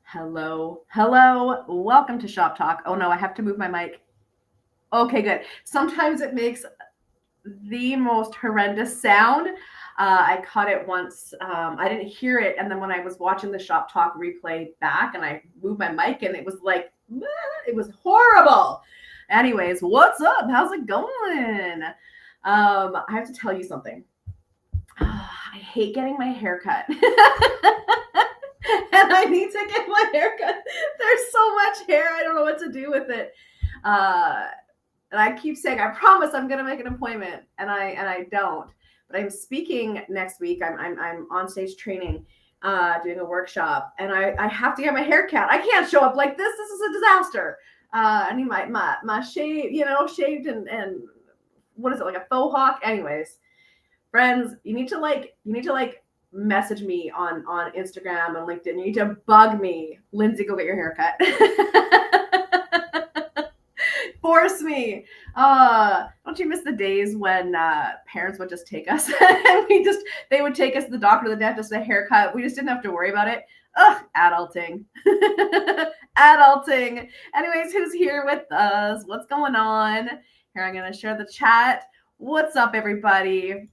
Hello. Welcome to Shop Talk. Oh no, I have to move my mic. Okay, good. Sometimes it makes the most horrendous sound. I caught it once. I didn't hear it. And then when I was watching the Shop Talk replay back and I moved my mic and it was like, it was horrible. Anyways, what's up? How's it going? I have to tell you something. I hate getting my hair cut. And I need to get my hair cut. There's so much hair. I don't know what to do with it. And I keep saying, I promise I'm going to make an appointment. And I don't. But I'm speaking next week. I'm on stage training, doing a workshop. And I have to get my hair cut. I can't show up like this. This is a disaster. I need my shave, shaved and what is it, like a faux hawk? Anyways, friends, you need to message me on Instagram and LinkedIn. You need to bug me. Lindsay, go get your hair cut. Force me. Don't you miss the days when parents would just take us and they would take us to the doctor, the dentist, the haircut. We just didn't have to worry about it. Ugh, adulting. Adulting. Anyways, who's here with us? What's going on? Here, I'm gonna share the chat. What's up, everybody?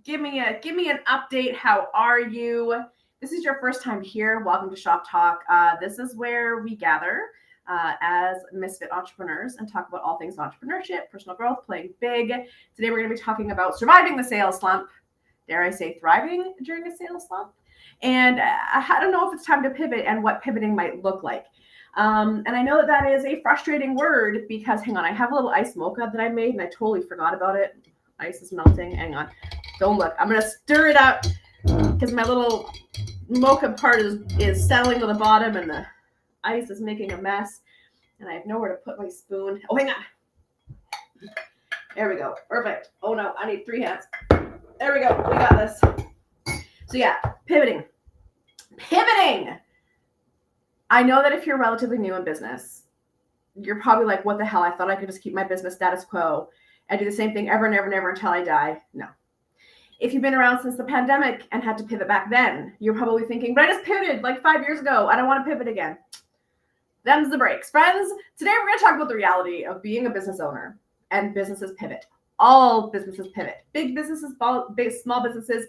Give me an update. How are you? This is your first time here. Welcome to Shop Talk. This is where we gather as misfit entrepreneurs and talk about all things entrepreneurship, personal growth, playing big. Today we're going to be talking about surviving the sales slump. Dare I say thriving during a sales slump? And I don't know if it's time to pivot and what pivoting might look like. And I know that is a frustrating word because, hang on, I have a little ice mocha that I made and I totally forgot about it. Ice is melting. Hang on. Don't look. I'm going to stir it up because my little mocha part is settling to the bottom and the ice is making a mess. And I have nowhere to put my spoon. Oh, hang on. There we go. Perfect. Oh, no. I need 3 hands. There we go. We got this. So, yeah, pivoting. I know that if you're relatively new in business, you're probably like, what the hell? I thought I could just keep my business status quo and do the same thing ever and ever and ever until I die. No. If you've been around since the pandemic and had to pivot back then, you're probably thinking, but I just pivoted like 5 years ago. I don't want to pivot again. Them's the breaks. Friends, today we're going to talk about the reality of being a business owner and businesses pivot. All businesses pivot. Big businesses, small businesses.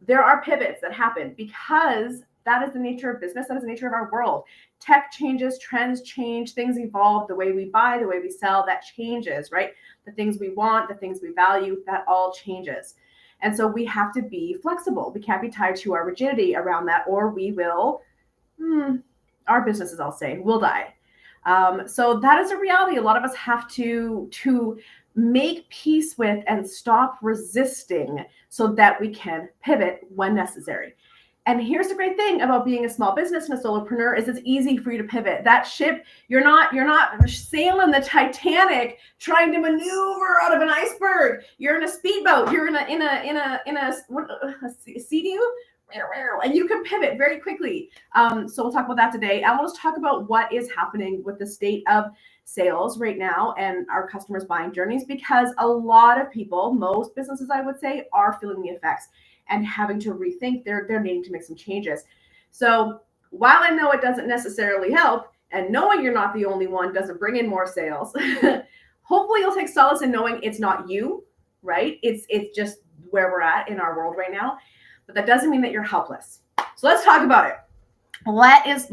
There are pivots that happen because that is the nature of business. That is the nature of our world. Tech changes, trends change, things evolve. The way we buy, the way we sell, that changes, right? The things we want, the things we value, that all changes. And so we have to be flexible. We can't be tied to our rigidity around that, or we will, our businesses, I'll say, will die. So that is a reality. A lot of us have to make peace with and stop resisting so that we can pivot when necessary. And here's the great thing about being a small business and a solopreneur is it's easy for you to pivot. That ship, you're not sailing the Titanic trying to maneuver out of an iceberg. You're in a speedboat. You're in a Sea-Doo, and you can pivot very quickly. So we'll talk about that today. And we'll just talk about what is happening with the state of sales right now and our customers' buying journeys, because a lot of people, most businesses, I would say, are feeling the effects and having to rethink they're needing to make some changes. So while I know it doesn't necessarily help, and knowing you're not the only one doesn't bring in more sales, hopefully you'll take solace in knowing it's not you, right? It's just where we're at in our world right now. But that doesn't mean that you're helpless. So let's talk about it. Let us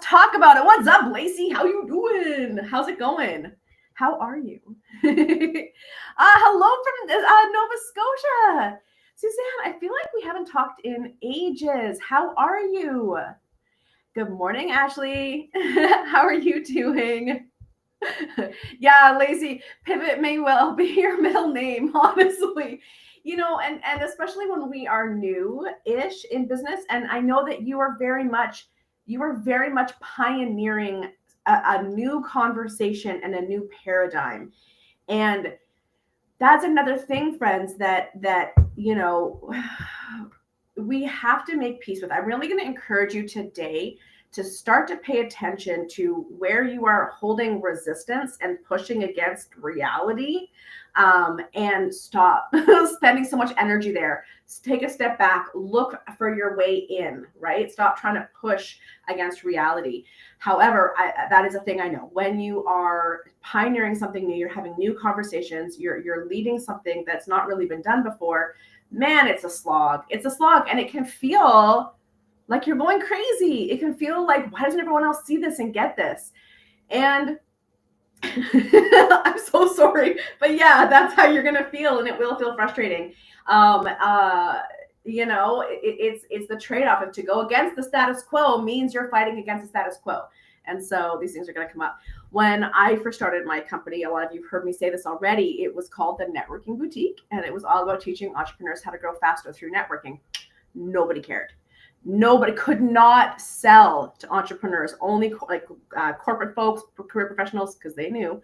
talk about it. What's up, Lacey? How you doing? How's it going? How are you? Hello from Nova Scotia. Suzanne, I feel like we haven't talked in ages. How are you? Good morning, Ashley. How are you doing? Yeah, Lacey, pivot may well be your middle name, honestly. And especially when we are new-ish in business, and I know that you are very much pioneering a new conversation and a new paradigm. And that's another thing, friends, that we have to make peace with. I'm really going to encourage you today to start to pay attention to where you are holding resistance and pushing against reality, and stop spending so much energy there. Take a step back, look for your way in, right? Stop trying to push against reality. However, that is a thing I know. When you are pioneering something new, you're having new conversations, you're leading something that's not really been done before, man, it's a slog. It's a slog, and it can feel like you're going crazy. It can feel like, why doesn't everyone else see this and get this? And I'm so sorry, but yeah, that's how you're gonna feel, and it will feel frustrating. It's the trade-off. If to go against the status quo means you're fighting against the status quo, and so these things are gonna come up. When I first started my company, a lot of you have heard me say this already. It was called the Networking Boutique, and it was all about teaching entrepreneurs how to grow faster through networking. Nobody cared. Nobody could not sell to entrepreneurs, only corporate folks, career professionals, because they knew,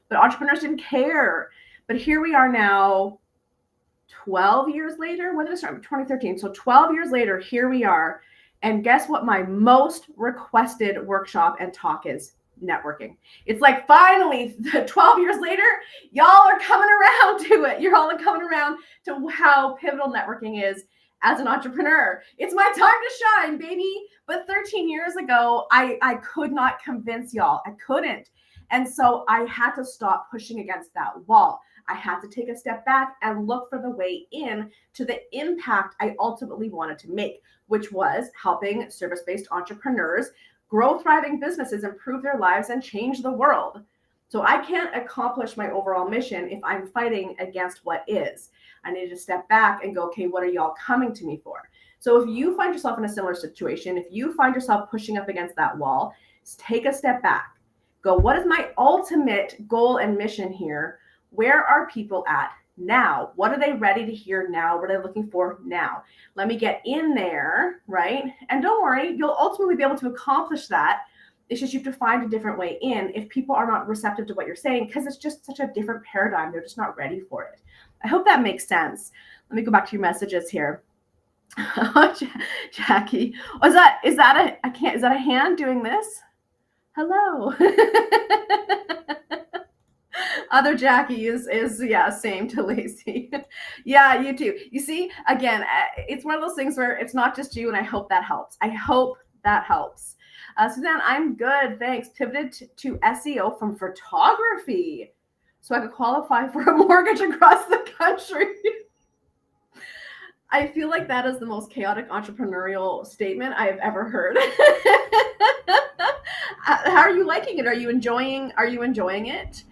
but entrepreneurs didn't care. But here we are now, 12 years later. When did it start? 2013. So 12 years later, here we are. And guess what my most requested workshop and talk is? Networking. It's like, finally, 12 years later, y'all are coming around to it. You're all coming around to how pivotal networking is as an entrepreneur. It's my time to shine, baby. But 13 years ago, I could not convince y'all. I couldn't. And so I had to stop pushing against that wall. I had to take a step back and look for the way in to the impact I ultimately wanted to make, which was helping service-based entrepreneurs grow thriving businesses, improve their lives, and change the world. So I can't accomplish my overall mission if I'm fighting against what is. I need to step back and go, okay, what are y'all coming to me for? So if you find yourself in a similar situation, if you find yourself pushing up against that wall, take a step back. Go, what is my ultimate goal and mission here? Where are people at now? What are they ready to hear now? What are they looking for now? Let me get in there, right? And don't worry, you'll ultimately be able to accomplish that. It's just you have to find a different way in if people are not receptive to what you're saying, because it's just such a different paradigm. They're just not ready for it. I hope that makes sense. Let me go back to your messages here. Jackie, is that a hand doing this? Hello. Other Jackie is yeah, same to Lacey. Yeah, you too. You see, again, it's one of those things where it's not just you, and I hope that helps. I hope that helps. Suzanne, I'm good, thanks. Pivoted to SEO from photography so I could qualify for a mortgage across the country. I feel like that is the most chaotic entrepreneurial statement I have ever heard. How are you liking it? Are you enjoying it?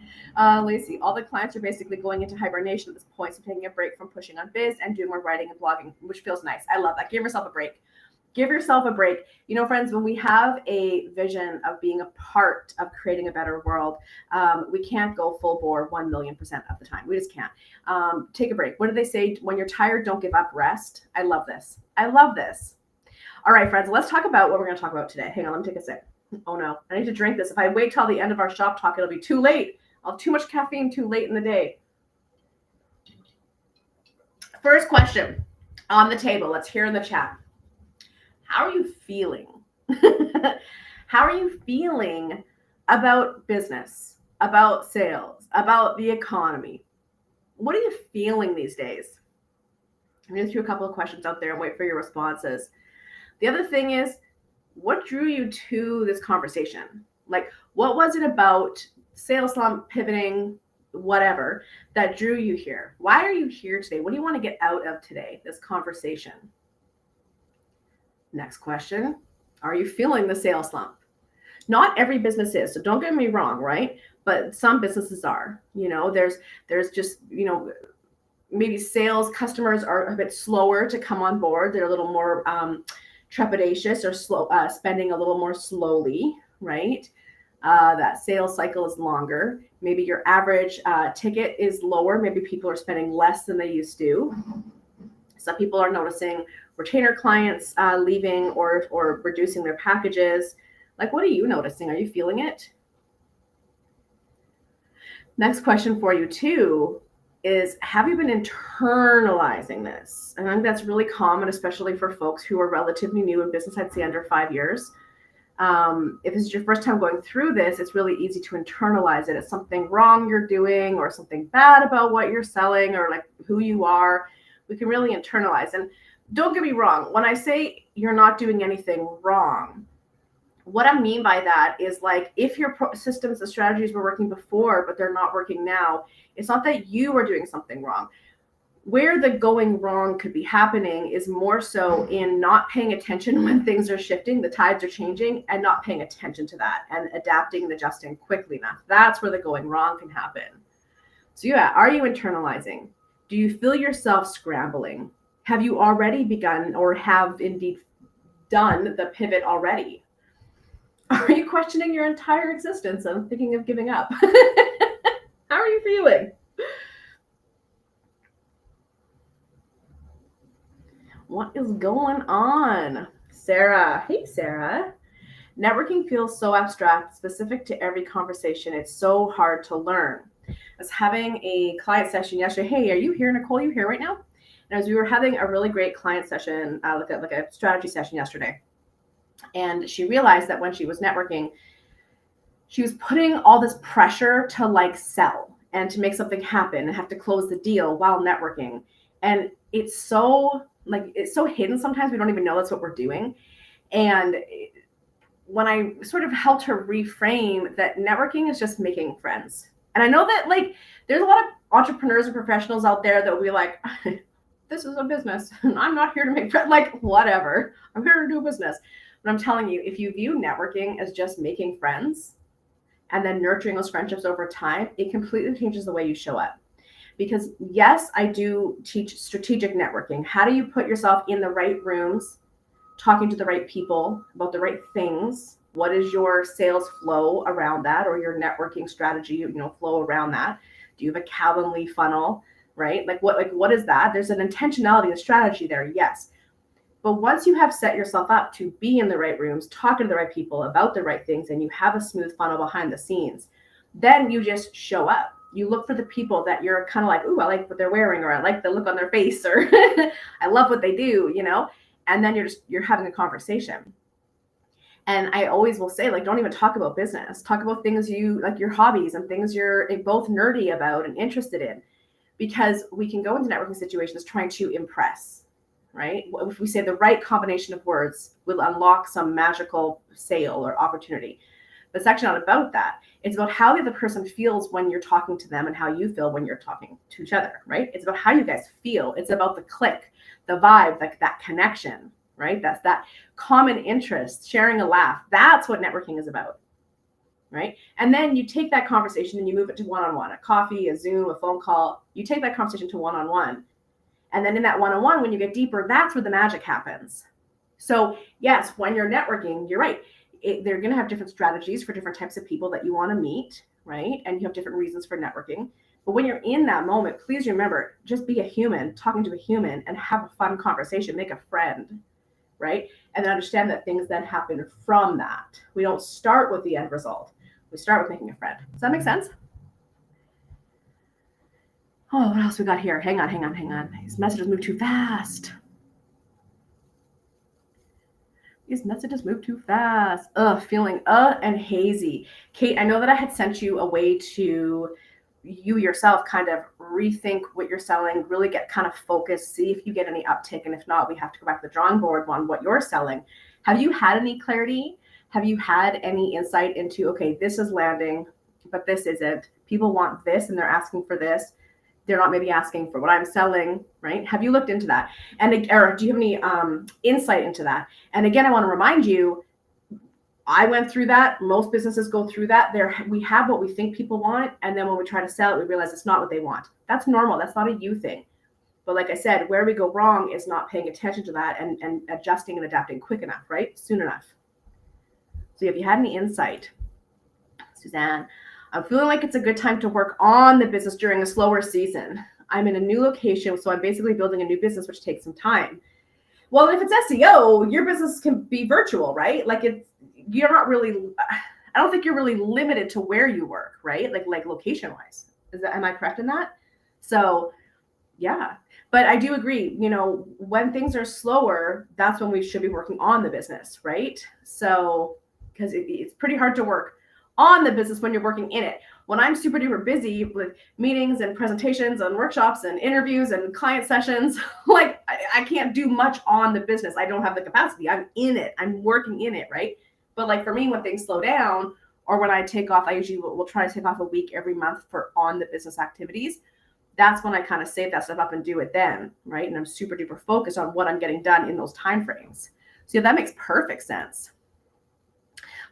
Lacey, all the clients are basically going into hibernation at this point, so taking a break from pushing on biz and doing more writing and blogging, which feels nice. I love that. Give yourself a break. Give yourself a break. You know, friends, when we have a vision of being a part of creating a better world, we can't go full bore 1,000,000% of the time. We just can't. Take a break. What do they say? When you're tired, don't give up, rest. I love this. I love this. All right, friends, let's talk about what we're going to talk about today. Hang on, let me take a sip. Oh no, I need to drink this. If I wait till the end of our shop talk, it'll be too late. I'll have too much caffeine too late in the day. First question on the table. Let's hear in the chat. How are you feeling? How are you feeling about business, about sales, about the economy? What are you feeling these days? I'm going to throw a couple of questions out there and wait for your responses. The other thing is, what drew you to this conversation? Like, what was it about sales slump, pivoting, whatever, that drew you here? Why are you here today? What do you want to get out of today, this conversation? Next question. Are you feeling the sales slump? Not every business is, so don't get me wrong, right? But some businesses are. You know, there's just, you know, maybe sales customers are a bit slower to come on board. They're a little more trepidatious or slow, spending a little more slowly, right? That sales cycle is longer. Maybe your average ticket is lower. Maybe people are spending less than they used to. Some people are noticing retainer clients leaving or reducing their packages. Like, what are you noticing? Are you feeling it? Next question for you too is, have you been internalizing this? And I think that's really common, especially for folks who are relatively new in business, I'd say under 5 years. If this is your first time going through this, it's really easy to internalize it as something wrong you're doing or something bad about what you're selling or like who you are. We can really internalize. And don't get me wrong, when I say you're not doing anything wrong, what I mean by that is like if your systems and strategies were working before, but they're not working now, it's not that you are doing something wrong. Where the going wrong could be happening is more so in not paying attention when things are shifting, the tides are changing, and not paying attention to that and adapting and adjusting quickly enough. That's where the going wrong can happen. So yeah, are you internalizing? Do you feel yourself scrambling? Have you already begun or have indeed done the pivot already? Are you questioning your entire existence and thinking of giving up? How are you feeling? What is going on? Sarah. Hey, Sarah. Networking feels so abstract, specific to every conversation. It's so hard to learn. I was having a client session yesterday. Hey, are you here, Nicole? Are you here right now? And as we were having a really great client session, like a strategy session yesterday. And she realized that when she was networking, she was putting all this pressure to like sell and to make something happen and have to close the deal while networking. And it's so hidden sometimes we don't even know that's what we're doing. And when I sort of helped her reframe that networking is just making friends. And I know that like there's a lot of entrepreneurs and professionals out there that will be like, this is a business and I'm not here to make friends, like whatever. I'm here to do business. But I'm telling you, if you view networking as just making friends and then nurturing those friendships over time, it completely changes the way you show up. Because yes, I do teach strategic networking. How do you put yourself in the right rooms, talking to the right people about the right things? What is your sales flow around that, or your networking strategy, flow around that? Do you have a Calendly funnel, right? What is that? There's an intentionality and strategy there, yes. But once you have set yourself up to be in the right rooms, talking to the right people about the right things, and you have a smooth funnel behind the scenes, then you just show up. You look for the people that you're kind of like, ooh, I like what they're wearing, or I like the look on their face, or I love what they do, and then you're having a conversation. And I always will say, like, don't even talk about business. Talk about things you like, your hobbies and things you're both nerdy about and interested in, because we can go into networking situations trying to impress, right? If we say the right combination of words will unlock some magical sale or opportunity. But it's actually not about that. It's about how the other person feels when you're talking to them and how you feel when you're talking to each other, right? It's about how you guys feel. It's about the click, the vibe, like that connection, right? That's that common interest, sharing a laugh. That's what networking is about, right? And then you take that conversation and you move it to one-on-one, a coffee, a Zoom, a phone call. You take that conversation to one-on-one. And then in that one-on-one, when you get deeper, that's where the magic happens. So yes, when you're networking, you're right. They're going to have different strategies for different types of people that you want to meet, right? And you have different reasons for networking. But when you're in that moment, please remember, just be a human, talking to a human, and have a fun conversation, make a friend, right? And then understand that things then happen from that. We don't start with the end result. We start with making a friend. Does that make sense? Oh, what else we got here? Hang on. These messages move too fast. These messages move too fast. Feeling and hazy. Kate, I know that I had sent you a way to you yourself kind of rethink what you're selling, really get kind of focused, see if you get any uptick. And if not, we have to go back to the drawing board on what you're selling. Have you had any clarity? Have you had any insight into, okay, this is landing, but this isn't. People want this and they're asking for this. They're not maybe asking for what I'm selling, right? Have you looked into that? Or do you have any insight into that? And again, I want to remind you, I went through that. Most businesses go through that. We have what we think people want. And then when we try to sell it, we realize it's not what they want. That's normal. That's not a you thing. But like I said, where we go wrong is not paying attention to that and adjusting and adapting quick enough, right? Soon enough. So have you had any insight? Suzanne, I'm feeling like it's a good time to work on the business during a slower season. I'm in a new location, so I'm basically building a new business, which takes some time. Well, if it's SEO, your business can be virtual, right? You're not really, I don't think you're really limited to where you work, right? Like location wise. Am I correct in that? So yeah, but I do agree, when things are slower, that's when we should be working on the business, right? So because it's pretty hard to work on the business when you're working in it. When I'm super duper busy with meetings and presentations and workshops and interviews and client sessions, like I can't do much on the business. I don't have the capacity. I'm in it. I'm working in it, right? But like for me, when things slow down or when I take off, I usually will try to take off a week every month for on the business activities. That's when I kind of save that stuff up and do it then, right? And I'm super duper focused on what I'm getting done in those time frames. So yeah, that makes perfect sense.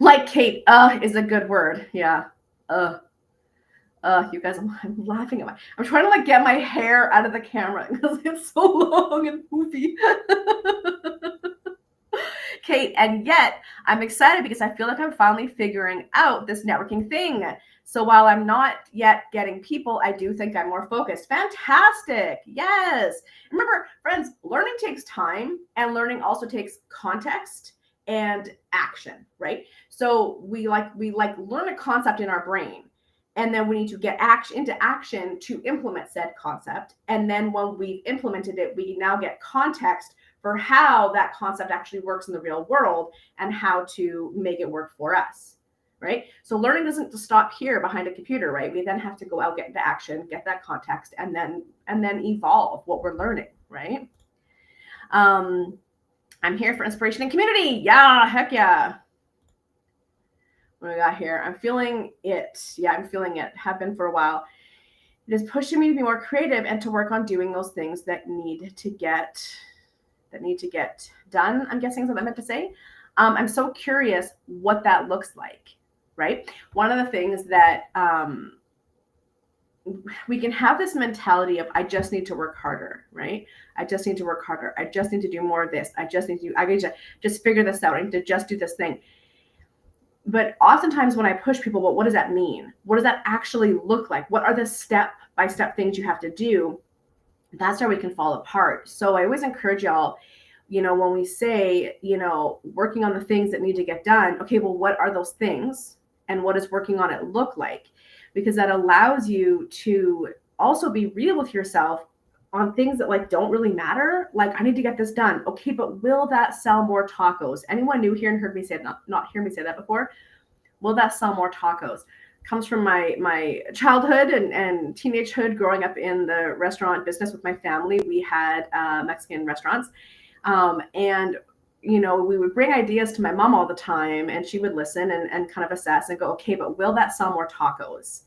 Like Kate, is a good word. Yeah. You guys, I'm laughing at I'm trying to like get my hair out of the camera because it's so long and poofy. Kate, and yet I'm excited because I feel like I'm finally figuring out this networking thing. So while I'm not yet getting people, I do think I'm more focused. Fantastic. Yes. Remember, friends, learning takes time, and learning also takes context and action, right? So we learn a concept in our brain, and then we need to get into action to implement said concept. And then when we've implemented it, we now get context for how that concept actually works in the real world and how to make it work for us, right? So learning doesn't just stop here behind a computer, right? We then have to go out, get into action, get that context, and then evolve what we're learning, right? I'm here for inspiration and community. Yeah, heck yeah. What do we got here? I'm feeling it. Yeah, I'm feeling it. Have been for a while. It is pushing me to be more creative and to work on doing those things that need to get done. I'm guessing is what I meant to say. I'm so curious what that looks like, right? One of the things that we can have this mentality of I just need to work harder, right? I just need to work harder. I just need to do more of this. I need to just figure this out. I need to just do this thing. But oftentimes when I push people, well, what does that mean? What does that actually look like? What are the step-by-step things you have to do? That's where we can fall apart. So I always encourage y'all, when we say, working on the things that need to get done, okay, well, what are those things? And what does working on it look like? Because that allows you to also be real with yourself on things that like don't really matter. Like, I need to get this done. Okay, but will that sell more tacos? Anyone new here and heard me say not hear me say that before? Will that sell more tacos? Comes from my childhood and teenagehood, growing up in the restaurant business with my family. We had Mexican restaurants, and we would bring ideas to my mom all the time, and she would listen and kind of assess and go, okay, but will that sell more tacos,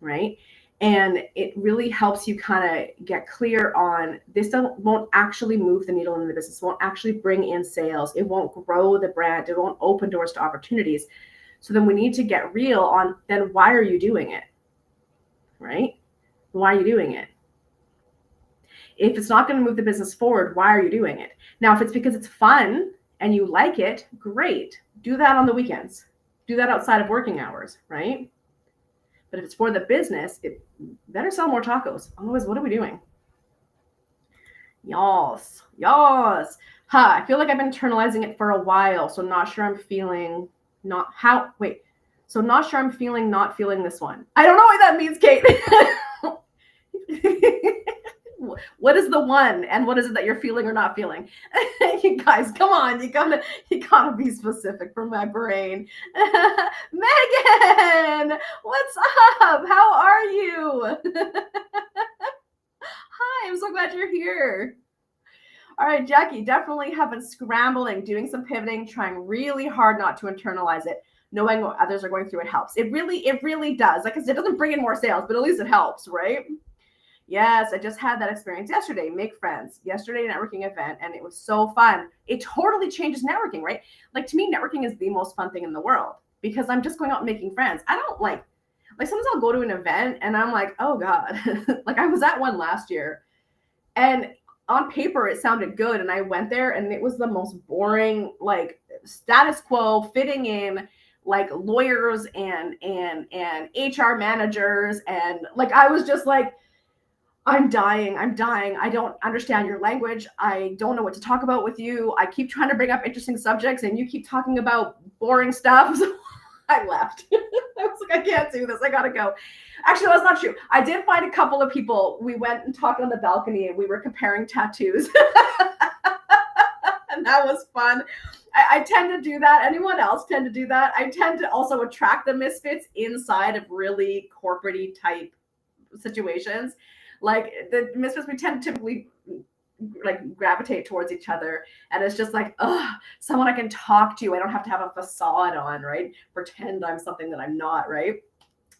right? And it really helps you kind of get clear on this won't actually move the needle in the business, won't actually bring in sales, it won't grow the brand, it won't open doors to opportunities. So then we need to get real on then why are you doing it, right? Why are you doing it? If it's not going to move the business forward, why are you doing it? Now, if it's because it's fun and you like it, great. Do that on the weekends. Do that outside of working hours, right? But if it's for the business, it better sell more tacos. Otherwise, what are we doing? Yas. I feel like I've been internalizing it for a while, so not sure I'm feeling not feeling this one. I don't know what that means, Kate. What is the one, and what is it that you're feeling or not feeling? You guys, come on, you gotta be specific for my brain. Megan, what's up? How are you? Hi, I'm so glad you're here. All right, Jackie, definitely have been scrambling, doing some pivoting, trying really hard not to internalize it. Knowing what others are going through, it helps. It really does. Like I said, it doesn't bring in more sales, but at least it helps, right? Yes, I just had that experience yesterday. Make friends. Yesterday, networking event, and it was so fun. It totally changes networking, right? Like, to me, networking is the most fun thing in the world because I'm just going out and making friends. I don't like sometimes I'll go to an event and I'm like, oh God, like I was at one last year, and on paper it sounded good, and I went there and it was the most boring, like status quo, fitting in, like lawyers and HR managers, and like I was just like, I'm dying. I don't understand your language. I don't know what to talk about with you. I keep trying to bring up interesting subjects and you keep talking about boring stuff. So I left. I was like, I can't do this. I gotta go. Actually, that's not true. I did find a couple of people. We went and talked on the balcony and we were comparing tattoos. And that was fun. I tend to do that. Anyone else tend to do that? I tend to also attract the misfits inside of really corporate-y type situations. Like the misfits, we tend to typically like gravitate towards each other, and it's just like, oh, someone I can talk to. I don't have to have a facade on, right? Pretend I'm something that I'm not, right?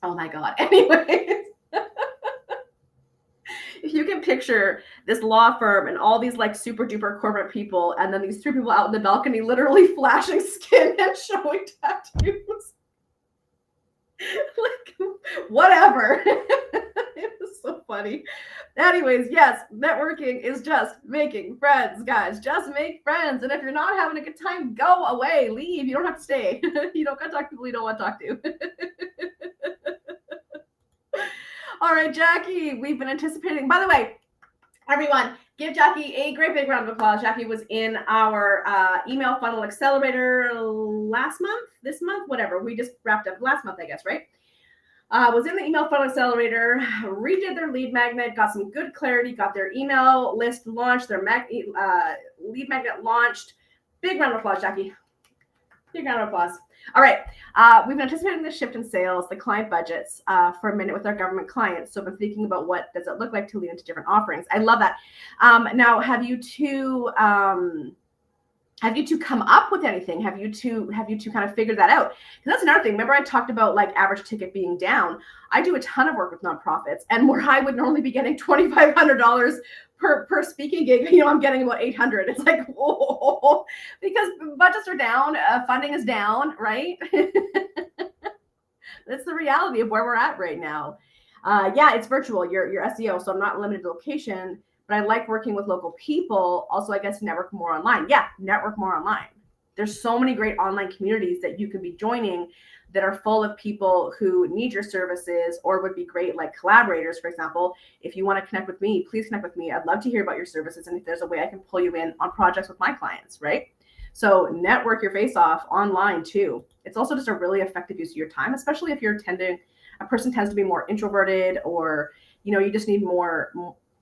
Oh my god. Anyway, if you can picture this law firm and all these like super duper corporate people, and then these three people out in the balcony literally flashing skin and showing tattoos. Like, whatever. It was so funny. Anyways, yes, networking is just making friends, guys. Just make friends. And if you're not having a good time, go away, leave. You don't have to stay. You don't got to talk to people you don't want to talk to. All right, Jackie, we've been anticipating. By the way, everyone, give Jackie a great big round of applause. Jackie was in our email funnel accelerator last month, this month, whatever. We just wrapped up last month, I guess, right? Was in the email funnel accelerator, redid their lead magnet, got some good clarity, got their email list launched, their lead magnet launched. Big round of applause, Jackie. Big round of applause. All right. We've been anticipating the shift in sales, the client budgets for a minute with our government clients. So I've been thinking about what does it look like to lead into different offerings. I love that. Now, have you two come up with anything? Have you two kind of figured that out? Because that's another thing. Remember I talked about like average ticket being down. I do a ton of work with nonprofits, and where I would normally be getting $2,500 per speaking gig, I'm getting about 800. It's like, whoa, because budgets are down, funding is down, right? That's the reality of where we're at right now. Yeah, it's virtual. Your SEO, so I'm not limited to location. But I like working with local people. Also, I guess network more online. Yeah, network more online. There's so many great online communities that you can be joining that are full of people who need your services or would be great, like collaborators, for example. If you want to connect with me, please connect with me. I'd love to hear about your services. And if there's a way I can pull you in on projects with my clients, right? So network your face off online too. It's also just a really effective use of your time, especially if a person tends to be more introverted, or, you just need more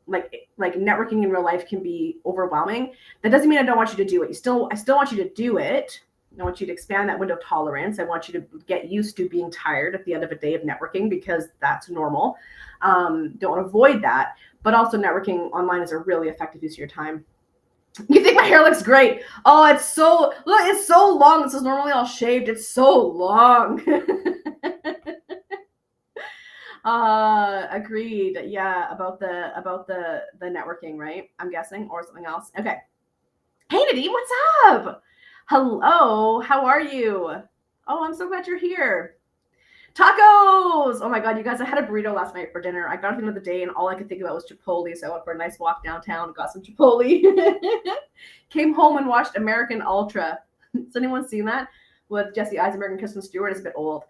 like networking in real life can be overwhelming. That doesn't mean I don't want you to do it. I still want you to do it. I want you to expand that window of tolerance. I want you to get used to being tired at the end of a day of networking, because that's normal. Don't want to avoid that, but also networking online is a really effective use of your time. You think my hair looks great? Oh, it's so long. This is normally all shaved. It's so long. Agreed. Yeah, about the networking, right? I'm guessing, or something else. Okay. Hey Nadine, what's up? Hello, how are you? Oh, I'm so glad you're here. Tacos! Oh my god, you guys, I had a burrito last night for dinner. I got it at the end of the day, and all I could think about was Chipotle, so I went for a nice walk downtown, got some Chipotle. Came home and watched American Ultra. Has anyone seen that? With Jesse Eisenberg and Kristen Stewart? It's a bit old.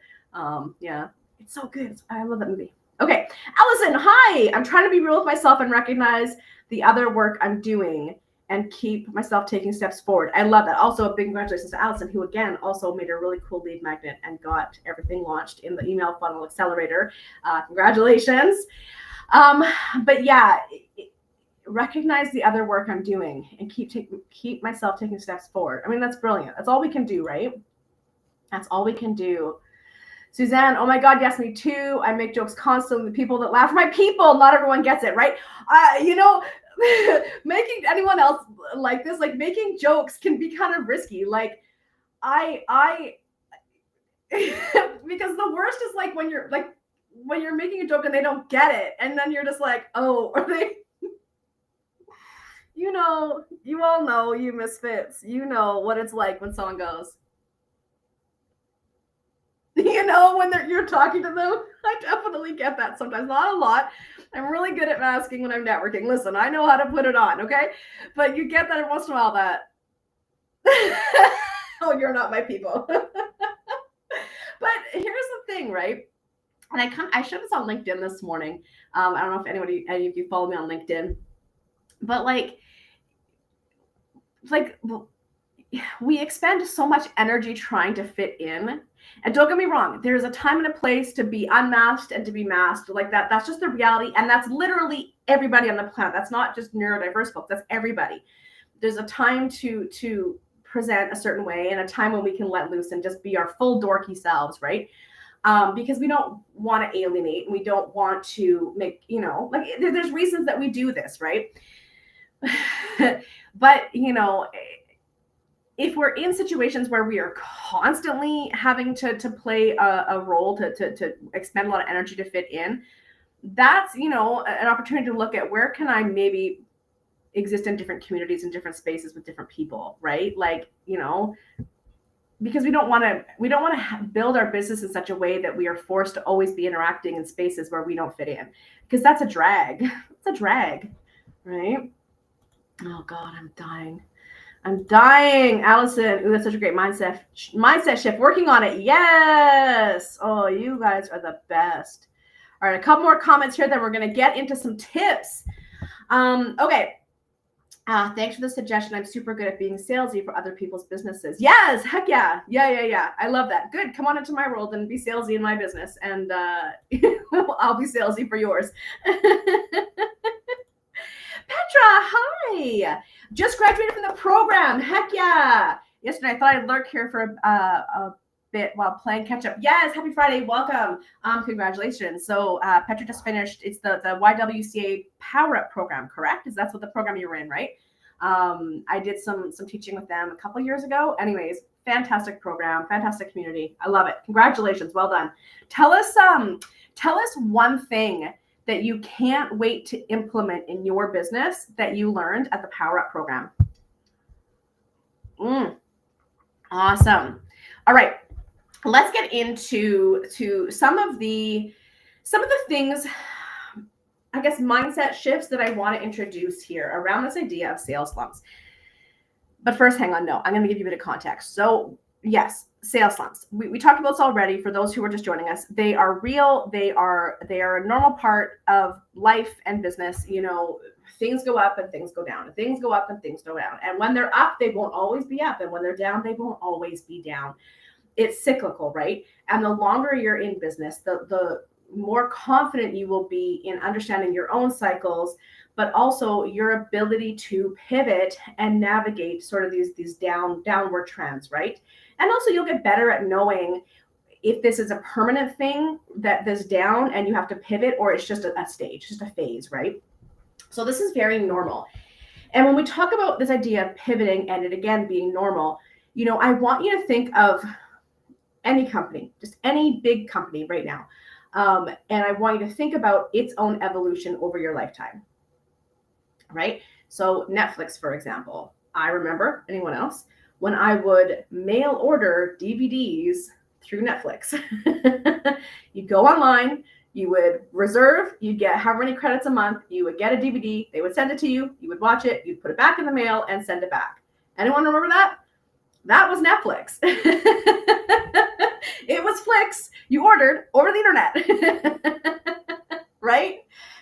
Yeah. It's so good. I love that movie. Okay. Allison, hi. I'm trying to be real with myself and recognize the other work I'm doing and keep myself taking steps forward. I love that. Also, a big congratulations to Allison, who again also made a really cool lead magnet and got everything launched in the email funnel accelerator. Congratulations. But yeah, recognize the other work I'm doing and keep myself taking steps forward. I mean, that's brilliant. That's all we can do, right? That's all we can do. Suzanne, oh my God, yes, me too. I make jokes constantly. The people that laugh, my people, not everyone gets it, right? Making anyone else like this, like making jokes can be kind of risky. Like I because the worst is like when you're making a joke and they don't get it. And then you're just like, oh, are they, you all know, you misfits, you know what it's like when someone goes, when you're talking to them. I definitely get that sometimes, not a lot. I'm really good at masking when I'm networking. Listen, I know how to put it on, okay? But you get that every once in a while that, oh, you're not my people. But here's the thing, right? And I showed this on LinkedIn this morning. I don't know if any of you follow me on LinkedIn, but like we expend so much energy trying to fit in. And don't get me wrong, there's a time and a place to be unmasked and to be masked like that. That's just the reality. And that's literally everybody on the planet. That's not just neurodiverse folks. That's everybody. There's a time to present a certain way and a time when we can let loose and just be our full dorky selves, right? Because we don't want to alienate and we don't want to make, like there's reasons that we do this, right? But, if we're in situations where we are constantly having to play a role to expend a lot of energy to fit in, that's, an opportunity to look at where can I maybe exist in different communities and different spaces with different people, right? Like, because we don't want to build our business in such a way that we are forced to always be interacting in spaces where we don't fit in, because that's a drag. It's a drag, right? Oh God, I'm dying. Allison, ooh, that's such a great mindset shift. Working on it. Yes. Oh, you guys are the best. All right, a couple more comments here, then we're going to get into some tips. Okay. Thanks for the suggestion. I'm super good at being salesy for other people's businesses. Yes, heck yeah. Yeah. I love that. Good. Come on into my world and be salesy in my business, and I'll be salesy for yours. Petra, hi. Just graduated from the program. Heck yeah. Yesterday, I thought I'd lurk here for a bit while playing catch up. Yes, happy Friday. Welcome. Congratulations. So Petra just finished. It's the YWCA Power Up program, correct? That's what the program you were in, right? I did some teaching with them a couple years ago. Anyways, fantastic program, fantastic community. I love it. Congratulations. Well done. Tell us one thing that you can't wait to implement in your business that you learned at the Power Up program. Awesome. All right, let's get into some of the things, I guess, mindset shifts that I want to introduce here around this idea of sales slumps. But first, hang on. No, I'm going to give you a bit of context. So yes, sales slumps. We talked about this already. For those who are just joining us, they are real. They are a normal part of life and business. Things go up and things go down, and things go up and things go down. And when they're up, they won't always be up. And when they're down, they won't always be down. It's cyclical, right? And the longer you're in business, the more confident you will be in understanding your own cycles, but also your ability to pivot and navigate sort of these downward trends, right? And also you'll get better at knowing if this is a permanent thing, that this down and you have to pivot, or it's just a stage, just a phase, right? So this is very normal. And when we talk about this idea of pivoting and it again being normal, I want you to think of any company, just any big company right now. And I want you to think about its own evolution over your lifetime, right? So Netflix, for example, I remember, anyone else, when I would mail order DVDs through Netflix. You'd go online, you would reserve, you'd get however many credits a month, you would get a DVD, they would send it to you, you would watch it, you'd put it back in the mail and send it back. Anyone remember that? That was Netflix. It was Flix. You ordered over the internet, right?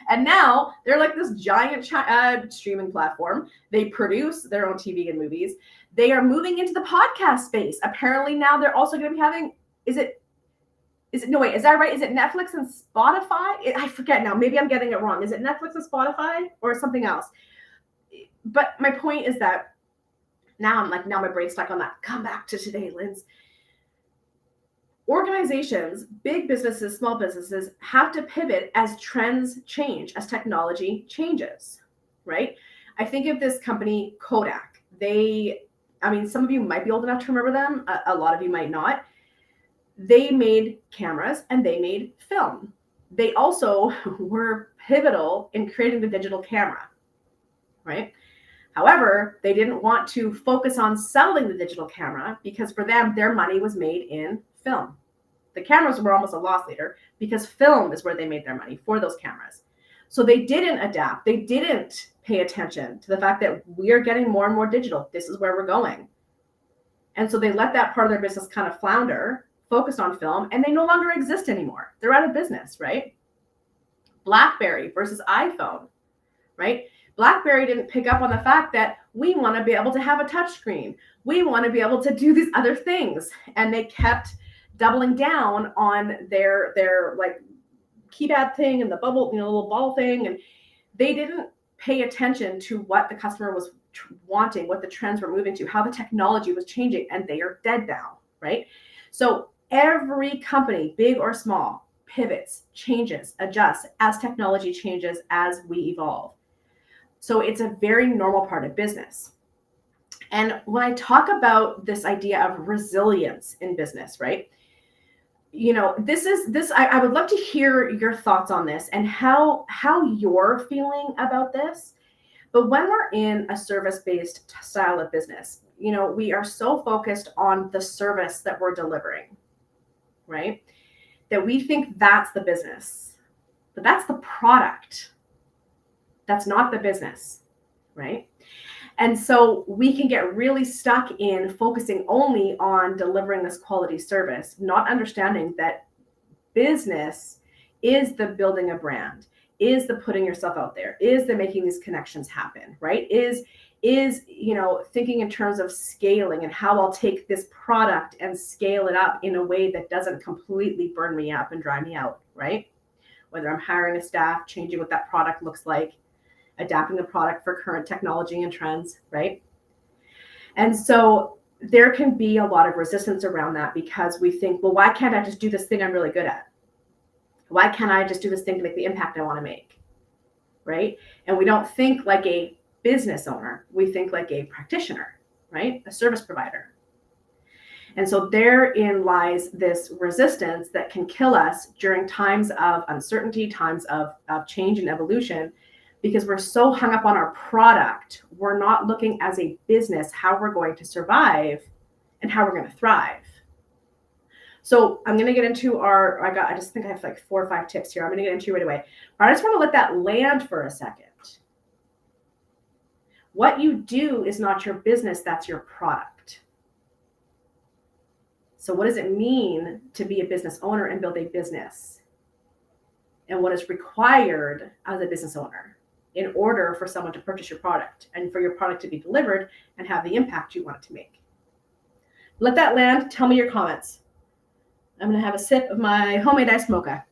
And now they're like this giant streaming platform. They produce their own TV and movies. They are moving into the podcast space. Apparently now they're also going to be having, is that right? Is it Netflix and Spotify? I forget now. Maybe I'm getting it wrong. Is it Netflix and Spotify or something else? But my point is that now my brain's stuck on that. Come back to today, Linz. Organizations, big businesses, small businesses have to pivot as trends change, as technology changes, right? I think of this company, Kodak. Some of you might be old enough to remember them. A lot of you might not. They made cameras and they made film. They also were pivotal in creating the digital camera, right? However, they didn't want to focus on selling the digital camera because for them, their money was made in film. The cameras were almost a loss leader because film is where they made their money for those cameras. So they didn't adapt. They didn't pay attention to the fact that we are getting more and more digital. This is where we're going. And so they let that part of their business kind of flounder, focused on film, and they no longer exist anymore. They're out of business, right? BlackBerry versus iPhone, right? BlackBerry didn't pick up on the fact that we want to be able to have a touchscreen. We want to be able to do these other things. And they kept doubling down on their like keypad thing and the bubble, little ball thing. And they didn't pay attention to what the customer was wanting, what the trends were moving to, how the technology was changing, and they are dead now, right? So every company, big or small, pivots, changes, adjusts as technology changes, as we evolve. So it's a very normal part of business. And when I talk about this idea of resilience in business, right? I would love to hear your thoughts on this and how you're feeling about this. But when we're in a service-based style of business, we are so focused on the service that we're delivering, right? That we think that's the business, but that's the product. That's not the business, right? And so we can get really stuck in focusing only on delivering this quality service, not understanding that business is the building a brand, is the putting yourself out there, is the making these connections happen, right? Is thinking in terms of scaling and how I'll take this product and scale it up in a way that doesn't completely burn me up and dry me out, right? Whether I'm hiring a staff, changing what that product looks like, adapting the product for current technology and trends, right? And so there can be a lot of resistance around that because we think, well, why can't I just do this thing I'm really good at? Why can't I just do this thing to make the impact I want to make, right? And we don't think like a business owner. We think like a practitioner, right? A service provider. And so therein lies this resistance that can kill us during times of uncertainty, times of change and evolution, because we're so hung up on our product. We're not looking as a business how we're going to survive and how we're going to thrive. So I'm going to get into I just think I have like 4 or 5 tips here. I'm going to get into right away. But I just want to let that land for a second. What you do is not your business, that's your product. So what does it mean to be a business owner and build a business? And what is required as a business owner in order for someone to purchase your product and for your product to be delivered and have the impact you want it to make? Let that land. Tell me your comments. I'm going to have a sip of my homemade iced mocha.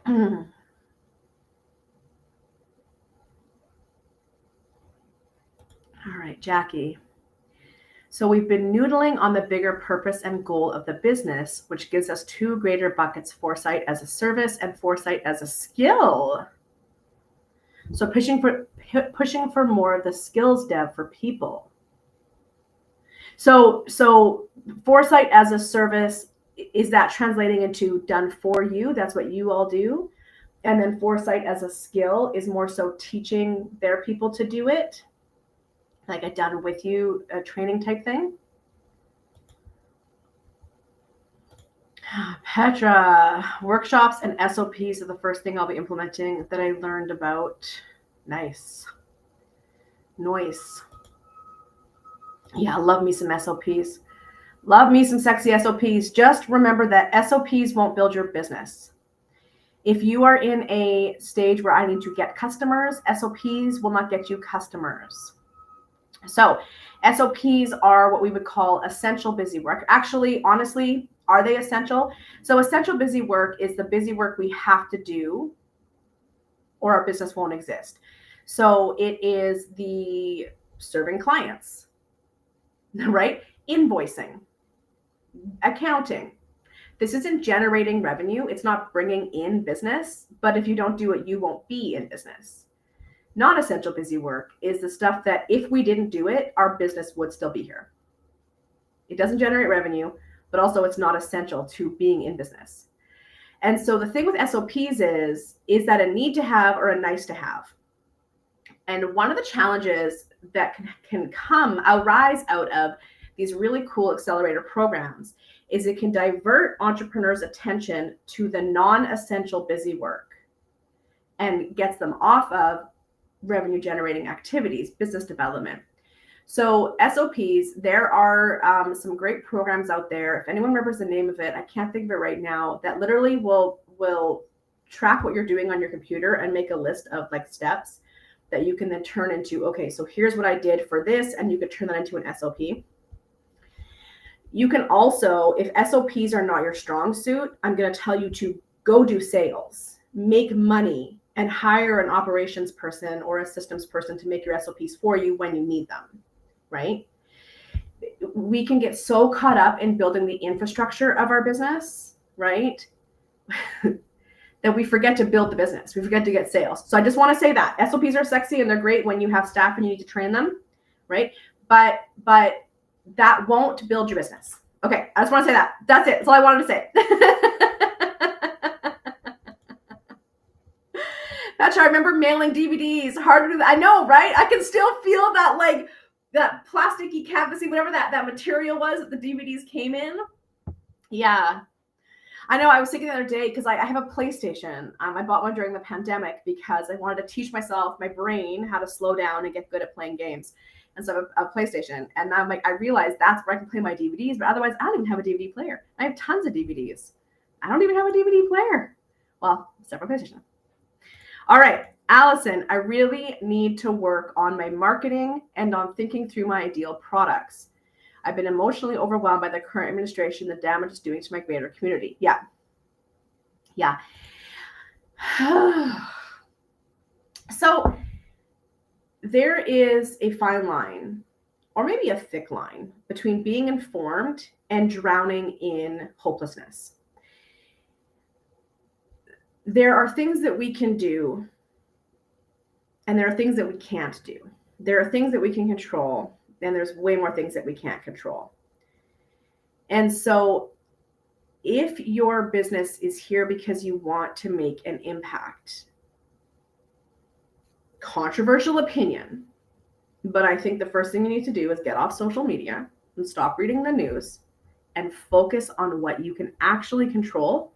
All right, Jackie. So we've been noodling on the bigger purpose and goal of the business, which gives us 2 greater buckets: foresight as a service and foresight as a skill. So pushing for more of the skills dev for people. So foresight as a service, is that translating into done for you? That's what you all do. And then foresight as a skill is more so teaching their people to do it, like a done with you training type thing. Petra, workshops and SOPs are the first thing I'll be implementing that I learned about. Nice. Yeah, love me some SOPs. Love me some sexy SOPs. Just remember that SOPs won't build your business. If you are in a stage where I need to get customers, SOPs will not get you customers. So SOPs are what we would call essential busy work. Actually, honestly, are they essential? So essential busy work is the busy work we have to do or our business won't exist. So it is the serving clients, right? Invoicing, accounting. This isn't generating revenue. It's not bringing in business, but if you don't do it, you won't be in business. Non-essential busy work is the stuff that if we didn't do it, our business would still be here. It doesn't generate revenue, but also it's not essential to being in business. And so the thing with SOPs is that a need to have or a nice to have. And one of the challenges that can arise out of these really cool accelerator programs is it can divert entrepreneurs' attention to the non-essential busy work and gets them off of revenue generating activities, business development. So SOPs, there are some great programs out there. If anyone remembers the name of it, I can't think of it right now, that literally will track what you're doing on your computer and make a list of like steps that you can then turn into, okay, so here's what I did for this, and you could turn that into an SOP. You can also, if SOPs are not your strong suit, I'm going to tell you to go do sales, make money, and hire an operations person or a systems person to make your SOPs for you when you need them, right? We can get so caught up in building the infrastructure of our business, right? That we forget to build the business. We forget to get sales. So I just want to say that SOPs are sexy and they're great when you have staff and you need to train them, right? But that won't build your business. Okay, I just want to say that. That's it. That's all I wanted to say. Petra, I remember mailing DVDs. Harder to, I know, right? I can still feel that, like, that plasticky canvasy, whatever that material was that the DVDs came in. Yeah. I know, I was thinking the other day, because I have a PlayStation. I bought one during the pandemic because I wanted to teach myself, my brain, how to slow down and get good at playing games. And so a PlayStation. And I'm like, I realized that's where I can play my DVDs, but otherwise I don't even have a DVD player. I have tons of DVDs. I don't even have a DVD player. Well, except for PlayStation. All right, Allison, I really need to work on my marketing and on thinking through my ideal products. I've been emotionally overwhelmed by the current administration, the damage it's doing to my greater community. Yeah. So there is a fine line, or maybe a thick line, between being informed and drowning in hopelessness. There are things that we can do, and there are things that we can't do. There are things that we can control, and there's way more things that we can't control. And so if your business is here because you want to make an impact, controversial opinion, but I think the first thing you need to do is get off social media and stop reading the news and focus on what you can actually control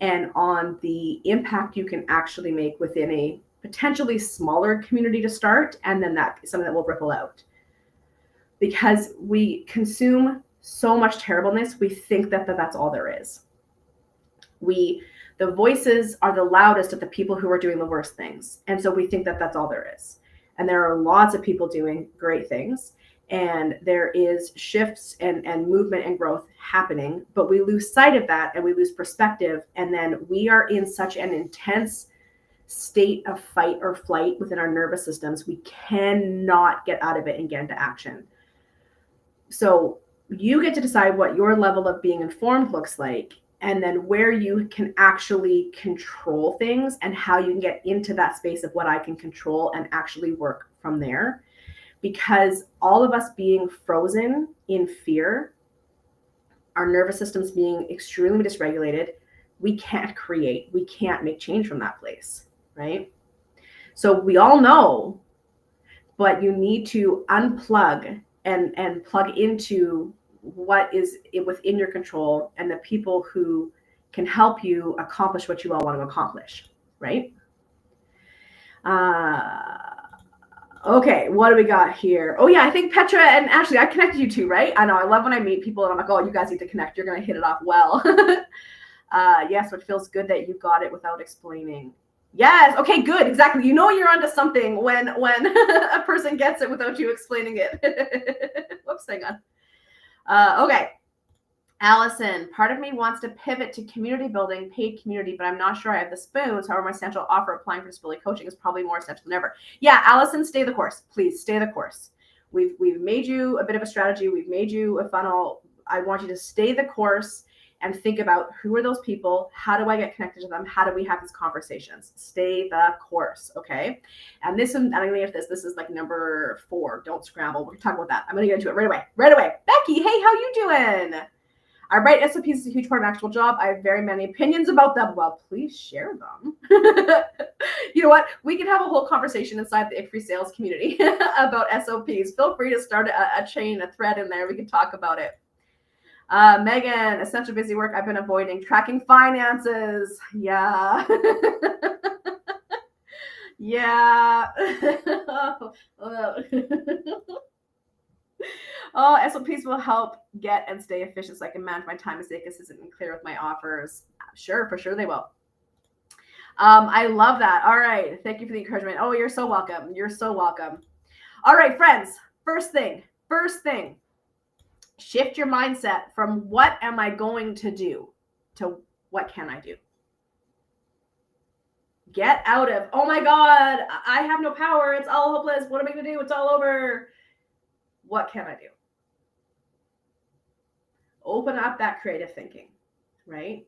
and on the impact you can actually make within a potentially smaller community to start, and then that is something that will ripple out. Because we consume so much terribleness, we think that that's all there is. The voices are the loudest of the people who are doing the worst things. And so we think that that's all there is. And there are lots of people doing great things. And there is shifts and movement and growth happening. But we lose sight of that and we lose perspective. And then we are in such an intense state of fight or flight within our nervous systems. We cannot get out of it and get into action. So you get to decide what your level of being informed looks like, and then where you can actually control things and how you can get into that space of what I can control and actually work from there. Because all of us being frozen in fear, our nervous systems being extremely dysregulated, we can't create, we can't make change from that place, right? So we all know, but you need to unplug and plug into what is within your control and the people who can help you accomplish what you all want to accomplish, right? Okay, what do we got here? Oh yeah, I think Petra and Ashley, I connected you two, right? I know, I love when I meet people and I'm like, oh, you guys need to connect. You're going to hit it off well. Yes, it feels good that you got it without explaining. Yes, okay, good, exactly. You know you're onto something when a person gets it without you explaining it. Whoops, hang on. Okay. Allison, part of me wants to pivot to community building, paid community, but I'm not sure I have the spoons. However, my central offer applying for disability coaching is probably more essential than ever. Yeah, Allison, stay the course. Please stay the course. We've made you a bit of a strategy. We've made you a funnel. I want you to stay the course and think about who are those people? How do I get connected to them? How do we have these conversations? Stay the course, okay? And this one, I'm going to get this. This is like number 4. Don't scramble. We're going to talk about that. I'm going to get into it right away. Right away. Becky, hey, how you doing? I write SOPs is a huge part of an actual job. I have very many opinions about them. Well, please share them. You know what? We can have a whole conversation inside the Free Sales community about SOPs. Feel free to start a chain, a thread in there. We can talk about it. Megan, essential busy work I've been avoiding. Tracking finances. Yeah. Yeah. Oh, SOPs will help get and stay efficient so I can manage my time and stay consistent and clear with my offers. Sure, for sure they will. I love that. All right. Thank you for the encouragement. Oh, you're so welcome. You're so welcome. All right, friends. First thing. Shift your mindset from what am I going to do to what can I do? Get out of, oh my God, I have no power. It's all hopeless. What am I going to do? It's all over. What can I do? Open up that creative thinking, right?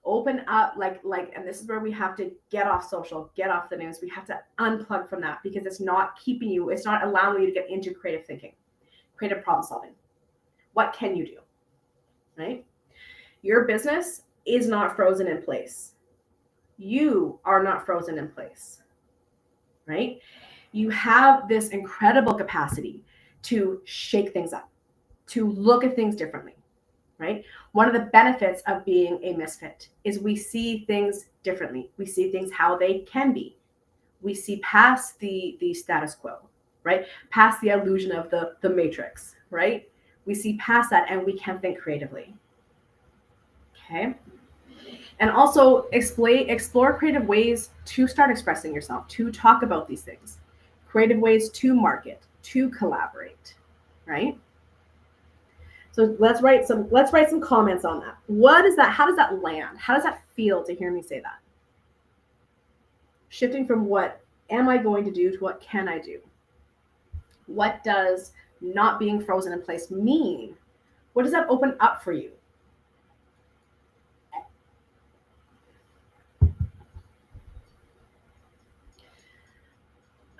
Open up, and this is where we have to get off social, get off the news. We have to unplug from that because it's not keeping you, it's not allowing you to get into creative thinking, creative problem solving. What can you do, right? Your business is not frozen in place. You are not frozen in place, right? You have this incredible capacity to shake things up, to look at things differently, right? One of the benefits of being a misfit is we see things differently. We see things how they can be. We see past the status quo, right? Past the illusion of the matrix, right? We see past that and we can think creatively. Okay. And also explore creative ways to start expressing yourself, to talk about these things, creative ways to market, to collaborate, right? So let's write some comments on that. What is that? How does that land? How does that feel to hear me say that? Shifting from what am I going to do to what can I do? What does not being frozen in place mean? What does that open up for you?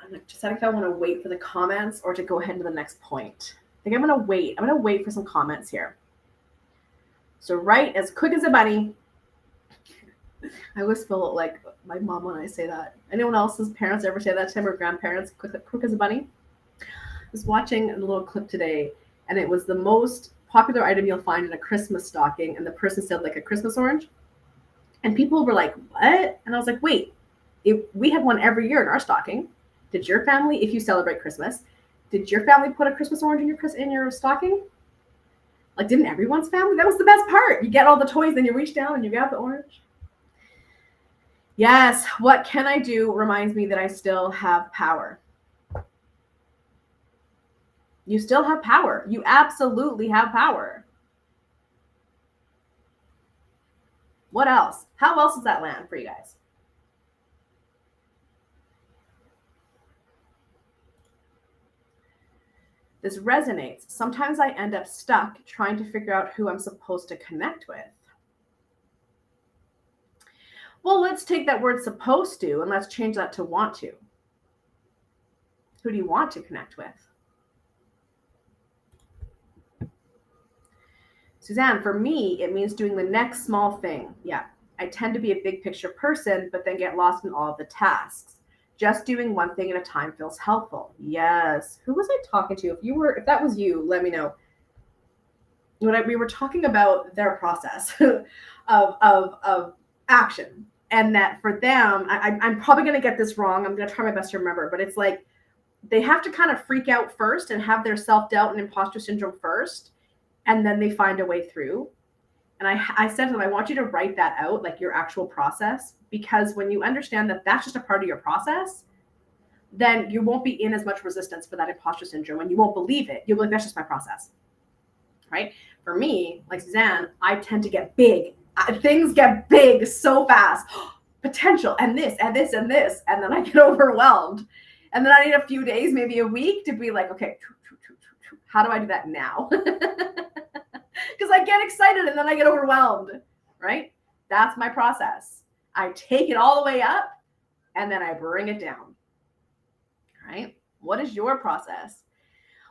I'm deciding if I want to wait for the comments or to go ahead to the next point. I think I'm going to wait. I'm going to wait for some comments here. So write as quick as a bunny. I always feel like my mom when I say that. Anyone else's parents ever say that to him or grandparents? Quick as a bunny? I was watching a little clip today, and it was the most popular item you'll find in a Christmas stocking, and the person said like a Christmas orange. And people were like, what? And I was like, wait, we have one every year in our stocking. Did your family, if you celebrate Christmas, did your family put a Christmas orange in your stocking? Like, didn't everyone's family? That was the best part. You get all the toys, then you reach down and you grab the orange. Yes, what can I do reminds me that I still have power. You still have power. You absolutely have power. What else? How else does that land for you guys? This resonates. Sometimes I end up stuck trying to figure out who I'm supposed to connect with. Well, let's take that word supposed to and let's change that to want to. Who do you want to connect with? Suzanne, for me, it means doing the next small thing. Yeah, I tend to be a big picture person, but then get lost in all of the tasks. Just doing one thing at a time feels helpful. Yes. Who was I talking to? If that was you, let me know. We were talking about their process of action, and that for them, I'm probably going to get this wrong. I'm going to try my best to remember, but it's like they have to kind of freak out first and have their self-doubt and imposter syndrome first, and then they find a way through. And I said to them, I want you to write that out, like your actual process, because when you understand that that's just a part of your process, then you won't be in as much resistance for that imposter syndrome and you won't believe it. You'll be like, that's just my process, right? For me, like Suzanne, I tend to get big. Things get big so fast. Potential and this and this and this. And then I get overwhelmed. And then I need a few days, maybe a week to be like, okay, how do I do that now? Because I get excited and then I get overwhelmed, right? That's my process. I take it all the way up and then I bring it down, right? What is your process?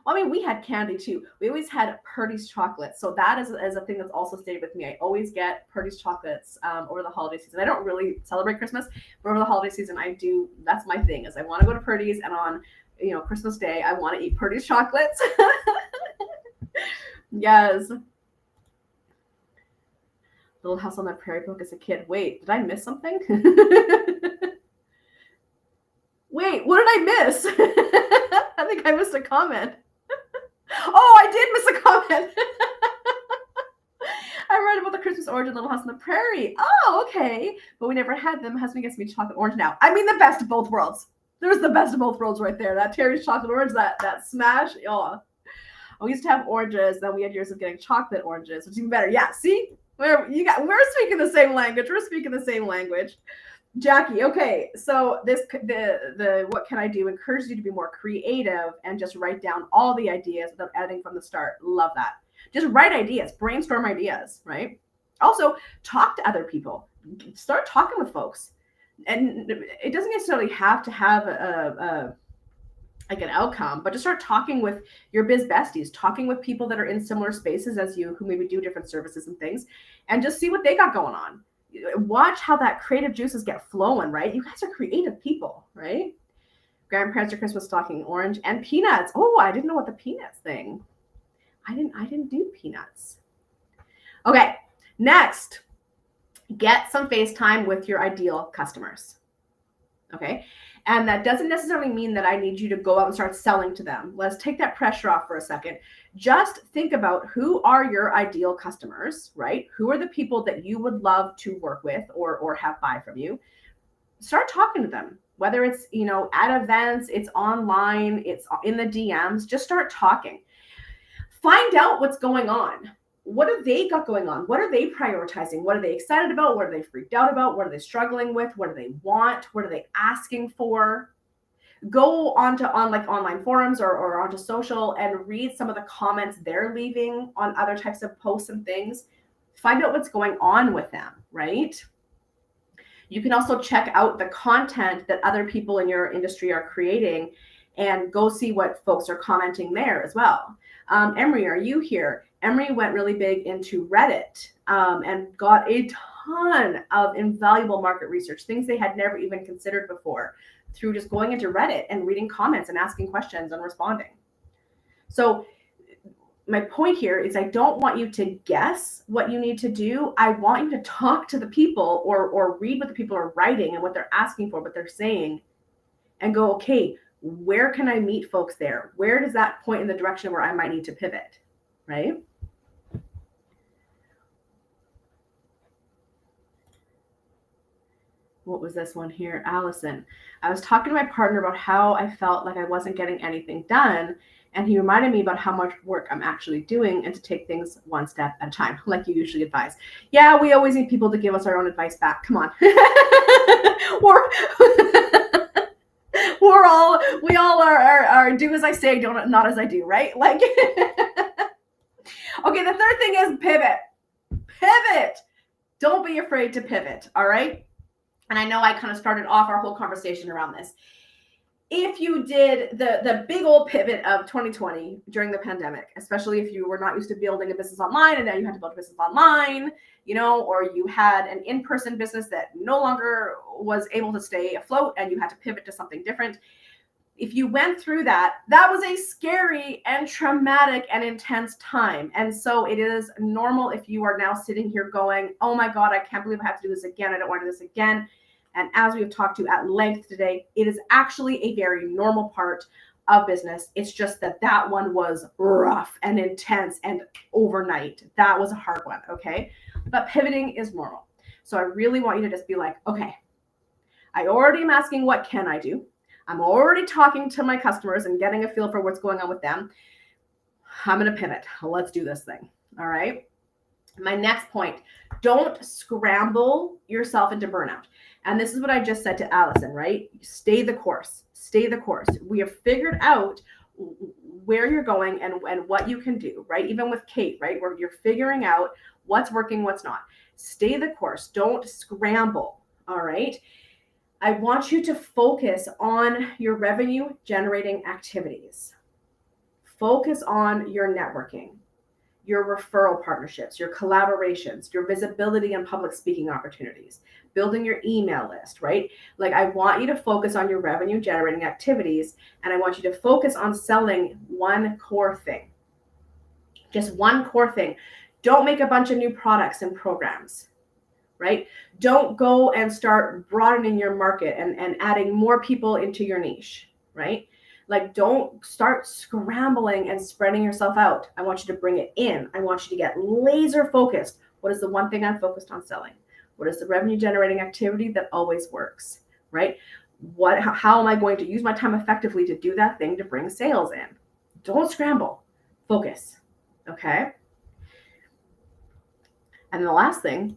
Well, I mean, we had candy too. We always had Purdy's chocolates. So that is a thing that's also stayed with me. I always get Purdy's chocolates over the holiday season. I don't really celebrate Christmas, but over the holiday season, I do. That's my thing is I want to go to Purdy's, and on Christmas Day, I want to eat Purdy's chocolates. Yes. Little House on the Prairie book as a kid. Wait, did I miss something? Wait, what did I miss? I think I missed a comment. Oh, I did miss a comment. I read about the Christmas orange and Little House on the Prairie. Oh, okay. But we never had them. Husband gets me chocolate orange now. I mean, the best of both worlds. There's the best of both worlds right there. That Terry's chocolate orange, that smash. Oh. We used to have oranges. Then we had years of getting chocolate oranges, which is even better. Yeah, see? We're speaking the same language. Jackie, okay. So the what can I do encourages you to be more creative and just write down all the ideas without editing from the start. Love that. Just write ideas, brainstorm ideas, right? Also, talk to other people. Start talking with folks. And it doesn't necessarily have to have a like an outcome, but to start talking with your biz besties, talking with people that are in similar spaces as you who maybe do different services and things, and just see what they got going on. Watch how that creative juices get flowing, right? You guys are creative people, right? Grandparents are Christmas stocking orange and peanuts. Oh, I didn't know what the peanuts thing. I didn't do peanuts. Okay, next, get some FaceTime with your ideal customers. Okay. And that doesn't necessarily mean that I need you to go out and start selling to them. Let's take that pressure off for a second. Just think about who are your ideal customers, right? Who are the people that you would love to work with or have buy from you? Start talking to them. Whether it's, at events, it's online, it's in the DMs, just start talking. Find out what's going on. What have they got going on? What are they prioritizing? What are they excited about? What are they freaked out about? What are they struggling with? What do they want? What are they asking for? Go on like online forums or onto social and read some of the comments they're leaving on other types of posts and things. Find out what's going on with them, right? You can also check out the content that other people in your industry are creating and go see what folks are commenting there as well. Emery, are you here? Emery went really big into Reddit and got a ton of invaluable market research, things they had never even considered before, through just going into Reddit and reading comments and asking questions and responding. So my point here is I don't want you to guess what you need to do. I want you to talk to the people or read what the people are writing and what they're asking for, what they're saying, and go, okay, where can I meet folks there? Where does that point in the direction where I might need to pivot, right? What was this one here? Allison. I was talking to my partner about how I felt like I wasn't getting anything done, and he reminded me about how much work I'm actually doing and to take things one step at a time, like you usually advise. Yeah, we always need people to give us our own advice back. Come on. we all are do as I say, don't not as I do, right? Like, okay, the third thing is pivot. Pivot. Don't be afraid to pivot, all right? And I know I kind of started off our whole conversation around this. If you did the big old pivot of 2020 during the pandemic, especially if you were not used to building a business online and now you had to build a business online, or you had an in-person business that no longer was able to stay afloat and you had to pivot to something different. If you went through that was a scary and traumatic and intense time. And so it is normal if you are now sitting here going, oh my God, I can't believe I have to do this again. I don't want to do this again. And as we've talked to at length today, it is actually a very normal part of business. It's just that one was rough and intense and overnight. That was a hard one, okay? But pivoting is normal. So I really want you to just be like, okay, I already am asking, what can I do? I'm already talking to my customers and getting a feel for what's going on with them. I'm going to pivot. Let's do this thing. All right. My next point, don't scramble yourself into burnout. And this is what I just said to Allison, right? Stay the course. Stay the course. We have figured out where you're going and what you can do, right? Even with Kate, right? Where you're figuring out what's working, what's not. Stay the course. Don't scramble. All right. I want you to focus on your revenue generating activities. Focus on your networking, your referral partnerships, your collaborations, your visibility and public speaking opportunities, building your email list, right? Like, I want you to focus on your revenue generating activities, and I want you to focus on selling one core thing. Just one core thing. Don't make a bunch of new products and programs. Right? Don't go and start broadening your market and adding more people into your niche, right? Like, don't start scrambling and spreading yourself out. I want you to bring it in. I want you to get laser focused. What is the one thing I'm focused on selling? What is the revenue generating activity that always works, right? How am I going to use my time effectively to do that thing to bring sales in? Don't scramble. Focus, okay? And the last thing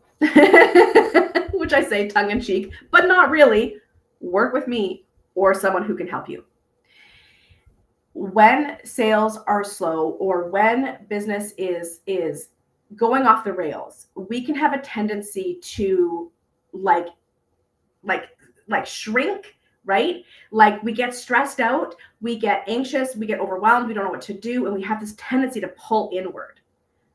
which I say tongue in cheek, but not really. Work with me or someone who can help you. When sales are slow or when business is going off the rails, we can have a tendency to like shrink, right? Like we get stressed out, we get anxious, we get overwhelmed, we don't know what to do, and we have this tendency to pull inward,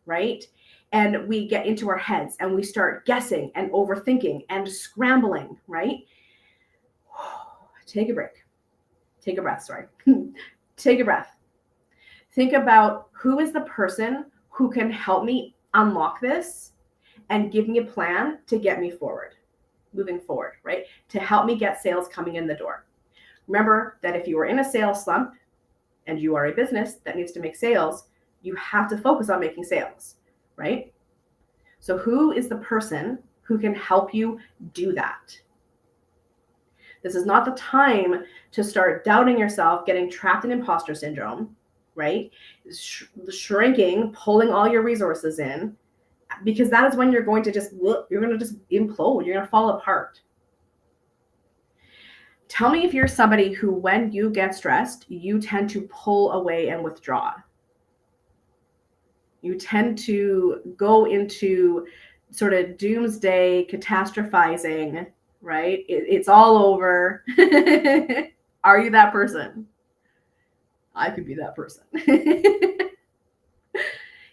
right? And we get into our heads and we start guessing and overthinking and scrambling, right? Take a break. Take a breath, sorry. Take a breath. Think about who is the person who can help me unlock this and give me a plan to get me forward, moving forward, right? To help me get sales coming in the door. Remember that if you are in a sales slump and you are a business that needs to make sales, you have to focus on making sales, right? So who is the person who can help you do that? This is not the time to start doubting yourself, getting trapped in imposter syndrome, right? Shrinking, pulling all your resources in, because that is when you're going to just implode. You're going to fall apart. Tell me if you're somebody who, when you get stressed, you tend to pull away and withdraw. You tend to go into sort of doomsday catastrophizing, right? It's all over. Are you that person? I could be that person.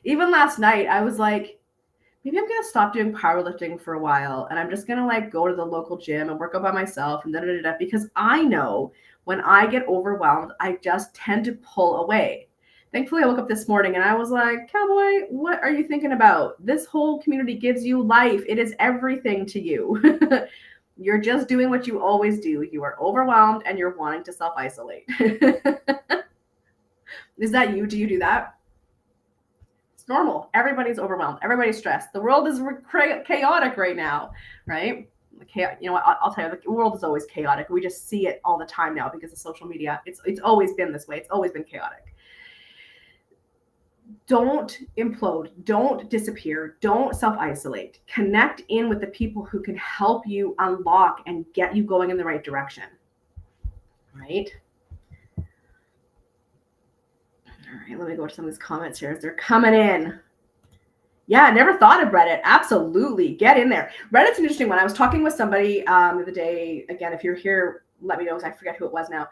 Even last night, I was like, maybe I'm going to stop doing powerlifting for a while. And I'm just going to like go to the local gym and work out by myself and because I know when I get overwhelmed, I just tend to pull away. Thankfully, I woke up this morning and I was like, Cowboy, what are you thinking about? This whole community gives you life. It is everything to you. You're just doing what you always do. You are overwhelmed and you're wanting to self-isolate. Is that you? Do you do that? It's normal. Everybody's overwhelmed. Everybody's stressed. The world is chaotic right now, right? You know what? I'll tell you, the world is always chaotic. We just see it all the time now because of social media. It's always been this way. It's always been chaotic. Don't implode. Don't disappear. Don't self-isolate. Connect in with the people who can help you unlock and get you going in the right direction, right? All right, let me go to some of these comments here as they're coming in. Yeah, I never thought of Reddit. Absolutely. Get in there. Reddit's an interesting one. I was talking with somebody the other day. Again, if you're here, let me know because I forget who it was now.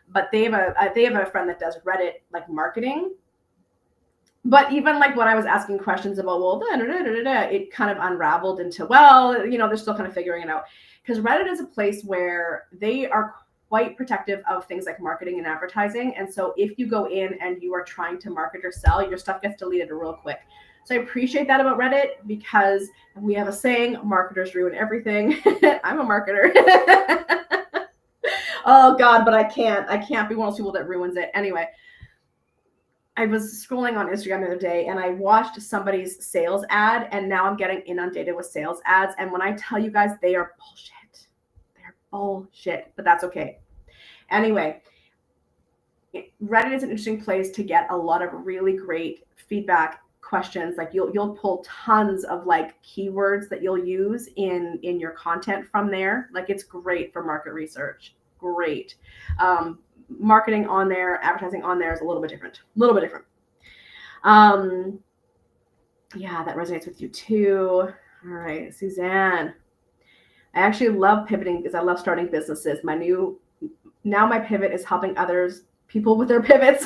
But they have a friend that does Reddit like marketing. But even like when I was asking questions about, it kind of unraveled into, they're still kind of figuring it out. Because Reddit is a place where they are quite protective of things like marketing and advertising. And so if you go in and you are trying to market or sell, your stuff gets deleted real quick. So I appreciate that about Reddit because we have a saying, marketers ruin everything. I'm a marketer. Oh God, but I can't be one of those people that ruins it. Anyway, I was scrolling on Instagram the other day and I watched somebody's sales ad and now I'm getting inundated with sales ads. And when I tell you guys, they are bullshit. They're bullshit, but that's okay. Anyway, Reddit is an interesting place to get a lot of really great feedback questions. Like you'll pull tons of like keywords that you'll use in your content from there. Like it's great for market research. Great. Marketing on there, advertising on there is a little bit different. Yeah, that resonates with you too. All right, Suzanne. I actually love pivoting because I love starting businesses. Now my pivot is helping people with their pivots.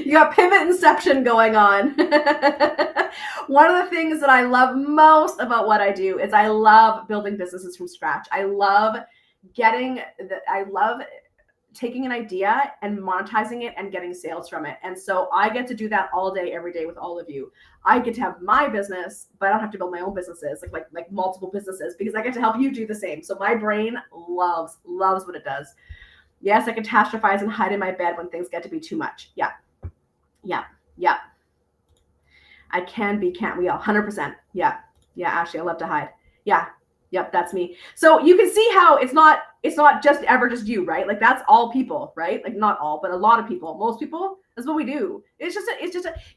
You got pivot inception going on. One of the things that I love most about what I do is I love building businesses from scratch. I love taking an idea and monetizing it and getting sales from it. And so I get to do that all day, every day with all of you. I get to have my business, but I don't have to build my own businesses, like multiple businesses, because I get to help you do the same. So my brain loves what it does. Yes, I catastrophize and hide in my bed when things get to be too much. Yeah. I can be, can't we all? 100%. Yeah, Ashley, I love to hide. Yeah. Yep, that's me. So you can see how it's not just ever just you, right? Like that's all people, right? Like not all, but a lot of people, most people, that's what we do. It's just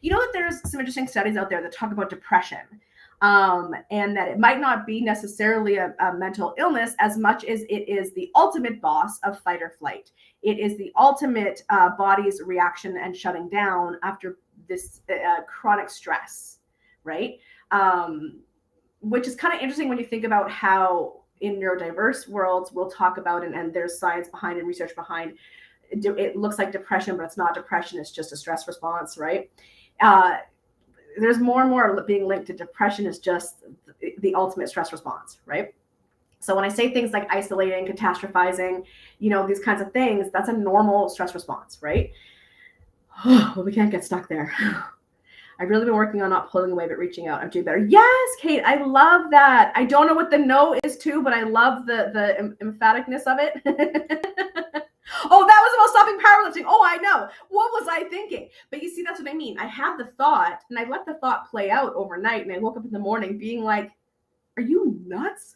you know that there's some interesting studies out there that talk about depression. And that it might not be necessarily a mental illness as much as it is the ultimate boss of fight or flight. It is the ultimate body's reaction and shutting down after this chronic stress, right? Which is kind of interesting when you think about how in neurodiverse worlds we'll talk about, and there's science behind and research behind, it looks like depression, but it's not depression, it's just a stress response, right? There's more and more being linked to depression as just the ultimate stress response, right? So when I say things like isolating, catastrophizing, these kinds of things, that's a normal stress response, right? Well, we can't get stuck there. I've really been working on not pulling away, but reaching out. I'm doing better. Yes, Kate, I love that. I don't know what the no is too, but I love the emphaticness of it. Oh, that was about stopping powerlifting. Oh, I know. What was I thinking? But you see, that's what I mean. I had the thought and I let the thought play out overnight. And I woke up in the morning being like, are you nuts?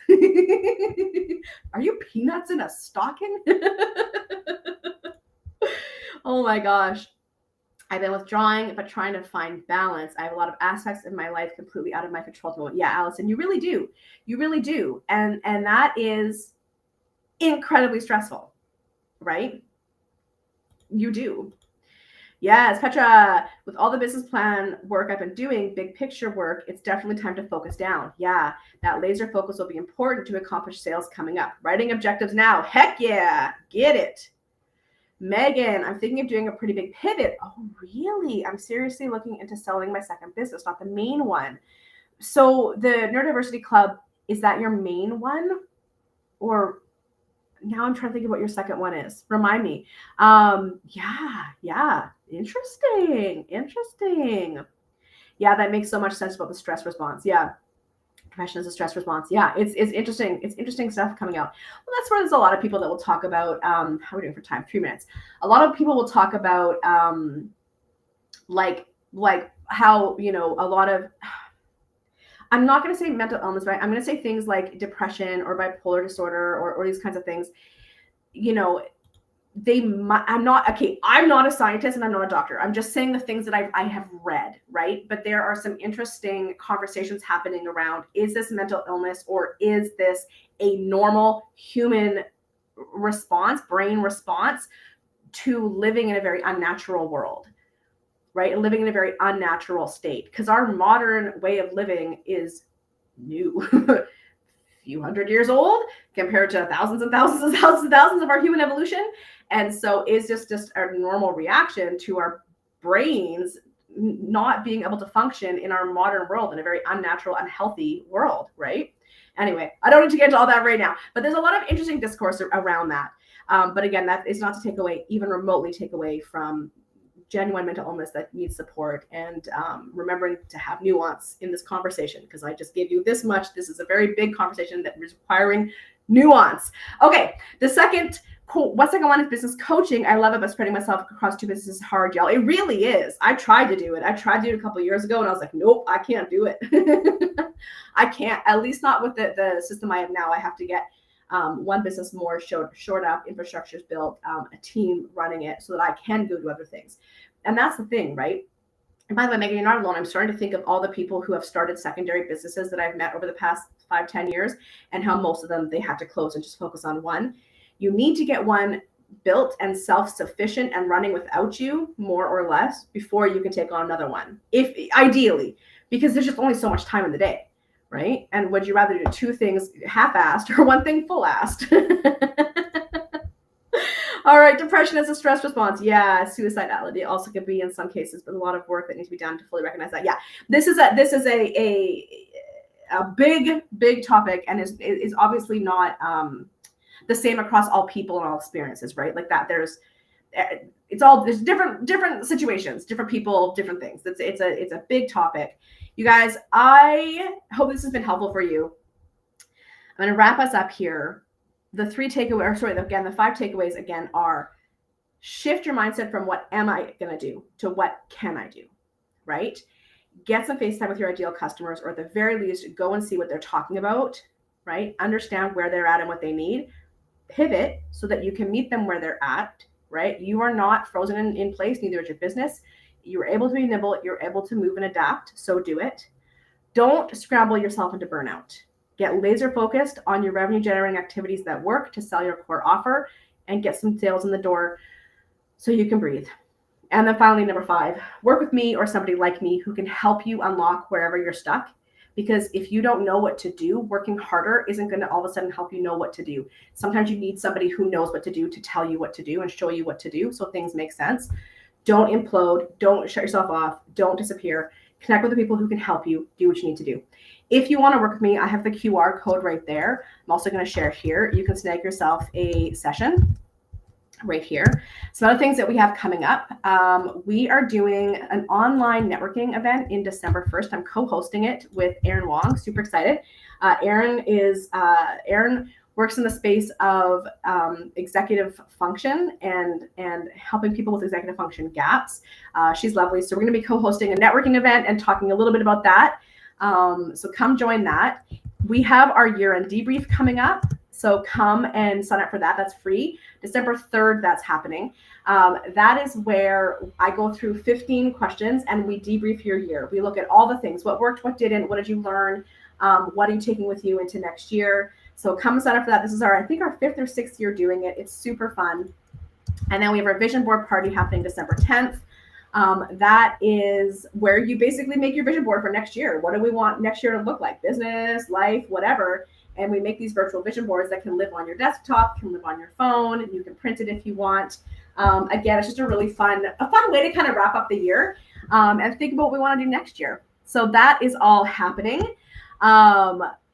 Are you peanuts in a stocking? Oh my gosh. I've been withdrawing, but trying to find balance. I have a lot of aspects of my life completely out of my control at the moment. Yeah, Allison, you really do. You really do. And that is incredibly stressful, right? You do. Yes, Petra, with all the business plan work I've been doing, big picture work, it's definitely time to focus down. Yeah, that laser focus will be important to accomplish sales coming up. Writing objectives now. Heck yeah, get it. Megan, I'm thinking of doing a pretty big pivot. Oh, really? I'm seriously looking into selling my second business, not the main one. So the Neurodiversity Club, is that your main one? Or now I'm trying to think of what your second one is. Remind me. Yeah. Interesting. Yeah, that makes so much sense about the stress response. Yeah. Depression is a stress response. Yeah, it's interesting. It's interesting stuff coming out. Well, that's where there's a lot of people that will talk about how are we doing for time? 3 minutes. A lot of people will talk about like how a lot of, I'm not going to say mental illness, right? I'm going to say things like depression or bipolar disorder or these kinds of things. I'm not a scientist and I'm not a doctor. I'm just saying the things that I have read, right? But there are some interesting conversations happening around, is this mental illness or is this a normal human response, brain response to living in a very unnatural world, right? And living in a very unnatural state, because our modern way of living is new. Few hundred years old compared to thousands and thousands and thousands and thousands of our human evolution. And so is this just a normal reaction to our brains not being able to function in our modern world, in a very unnatural, unhealthy world, right? Anyway, I don't need to get into all that right now, but there's a lot of interesting discourse around that. But again, that is not to take away, even remotely take away from genuine mental illness that needs support, and remembering to have nuance in this conversation, because I just gave you this much. This is a very big conversation that is requiring nuance. Okay, the second one is business coaching. I love it, but spreading myself across 2 businesses is hard, y'all. It really is. I tried to do it. a couple of years ago, and I was like, nope, I can't do it. I can't, at least not with the system I have now. I have to get one business more shored up, infrastructure's built, a team running it so that I can go do other things. And that's the thing, right? And by the way, Megan, you're not alone. I'm starting to think of all the people who have started secondary businesses that I've met over the past 5-10 years, and how most of them, they had to close and just focus on one. You need to get one built and self-sufficient and running without you, more or less, before you can take on another one, if ideally, because there's just only so much time in the day, right? And would you rather do 2 things half-assed or one thing full-assed? All right, depression is a stress response. Yeah, suicidality also could be in some cases, but a lot of work that needs to be done to fully recognize that. Yeah, this is a big topic, and is obviously not the same across all people and all experiences, right? Like that, there's different situations, different people, different things. It's a big topic. You guys, I hope this has been helpful for you. I'm going to wrap us up here. The 5 takeaways again are: shift your mindset from what am I going to do to what can I do, right? Get some face time with your ideal customers, or at the very least, go and see what they're talking about, right? Understand where they're at and what they need. Pivot so that you can meet them where they're at, right? You are not frozen in place, neither is your business. You're able to be nimble, you're able to move and adapt, so do it. Don't scramble yourself into burnout. Get laser focused on your revenue generating activities that work to sell your core offer and get some sales in the door so you can breathe. And then finally, number 5, work with me or somebody like me who can help you unlock wherever you're stuck. Because if you don't know what to do, working harder isn't going to all of a sudden help you know what to do. Sometimes you need somebody who knows what to do to tell you what to do and show you what to do so things make sense. Don't implode. Don't shut yourself off. Don't disappear. Connect with the people who can help you do what you need to do. If you want to work with me, I have the QR code right there. I'm also going to share here. You can snag yourself a session right here. Some other things that we have coming up. We are doing an online networking event in December 1st. I'm co-hosting it with Aaron Wong. Super excited. Aaron works in the space of executive function and helping people with executive function gaps. She's lovely. So we're going to be co-hosting a networking event and talking a little bit about that. So come join that. We have our year-end debrief coming up. So come and sign up for that. That's free. December 3rd, that's happening. That is where I go through 15 questions and we debrief your year. We look at all the things, what worked, what didn't, what did you learn, what are you taking with you into next year. So come sign up for that. This is I think our 5th or 6th year doing it. It's super fun. And then we have our vision board party happening December 10th. That is where you basically make your vision board for next year. What do we want next year to look like? Business, life, whatever. And we make these virtual vision boards that can live on your desktop, can live on your phone, and you can print it if you want. Again, it's just a really fun way to kind of wrap up the year and think about what we want to do next year. So that is all happening.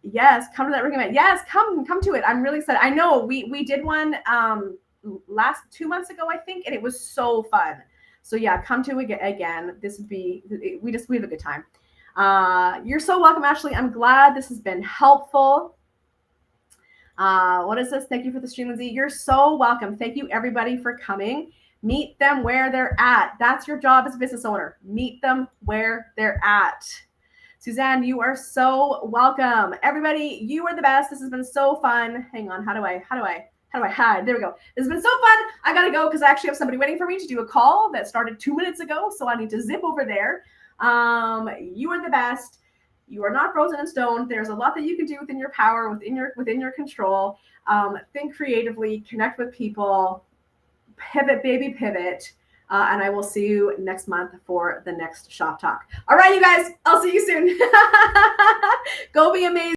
Yes, come to that ring event. Yes, come to it. I'm really excited. I know we did one last 2 months ago, I think, and it was so fun. So yeah, come to it again. This would be we have a good time. You're so welcome, Ashley. I'm glad this has been helpful. What is this? Thank you for the stream, Lindsay. You're so welcome. Thank you, everybody, for coming. Meet them where they're at. That's your job as a business owner. Meet them where they're at. Suzanne, you are so welcome. Everybody, you are the best. This has been so fun. Hang on. How do I hide? There we go. This has been so fun. I got to go because I actually have somebody waiting for me to do a call that started 2 minutes ago. So I need to zip over there. You are the best. You are not frozen in stone. There's a lot that you can do within your power, within your control. Think creatively, connect with people, pivot, baby, pivot. And I will see you next month for the next shop talk. All right, you guys, I'll see you soon. Go be amazing.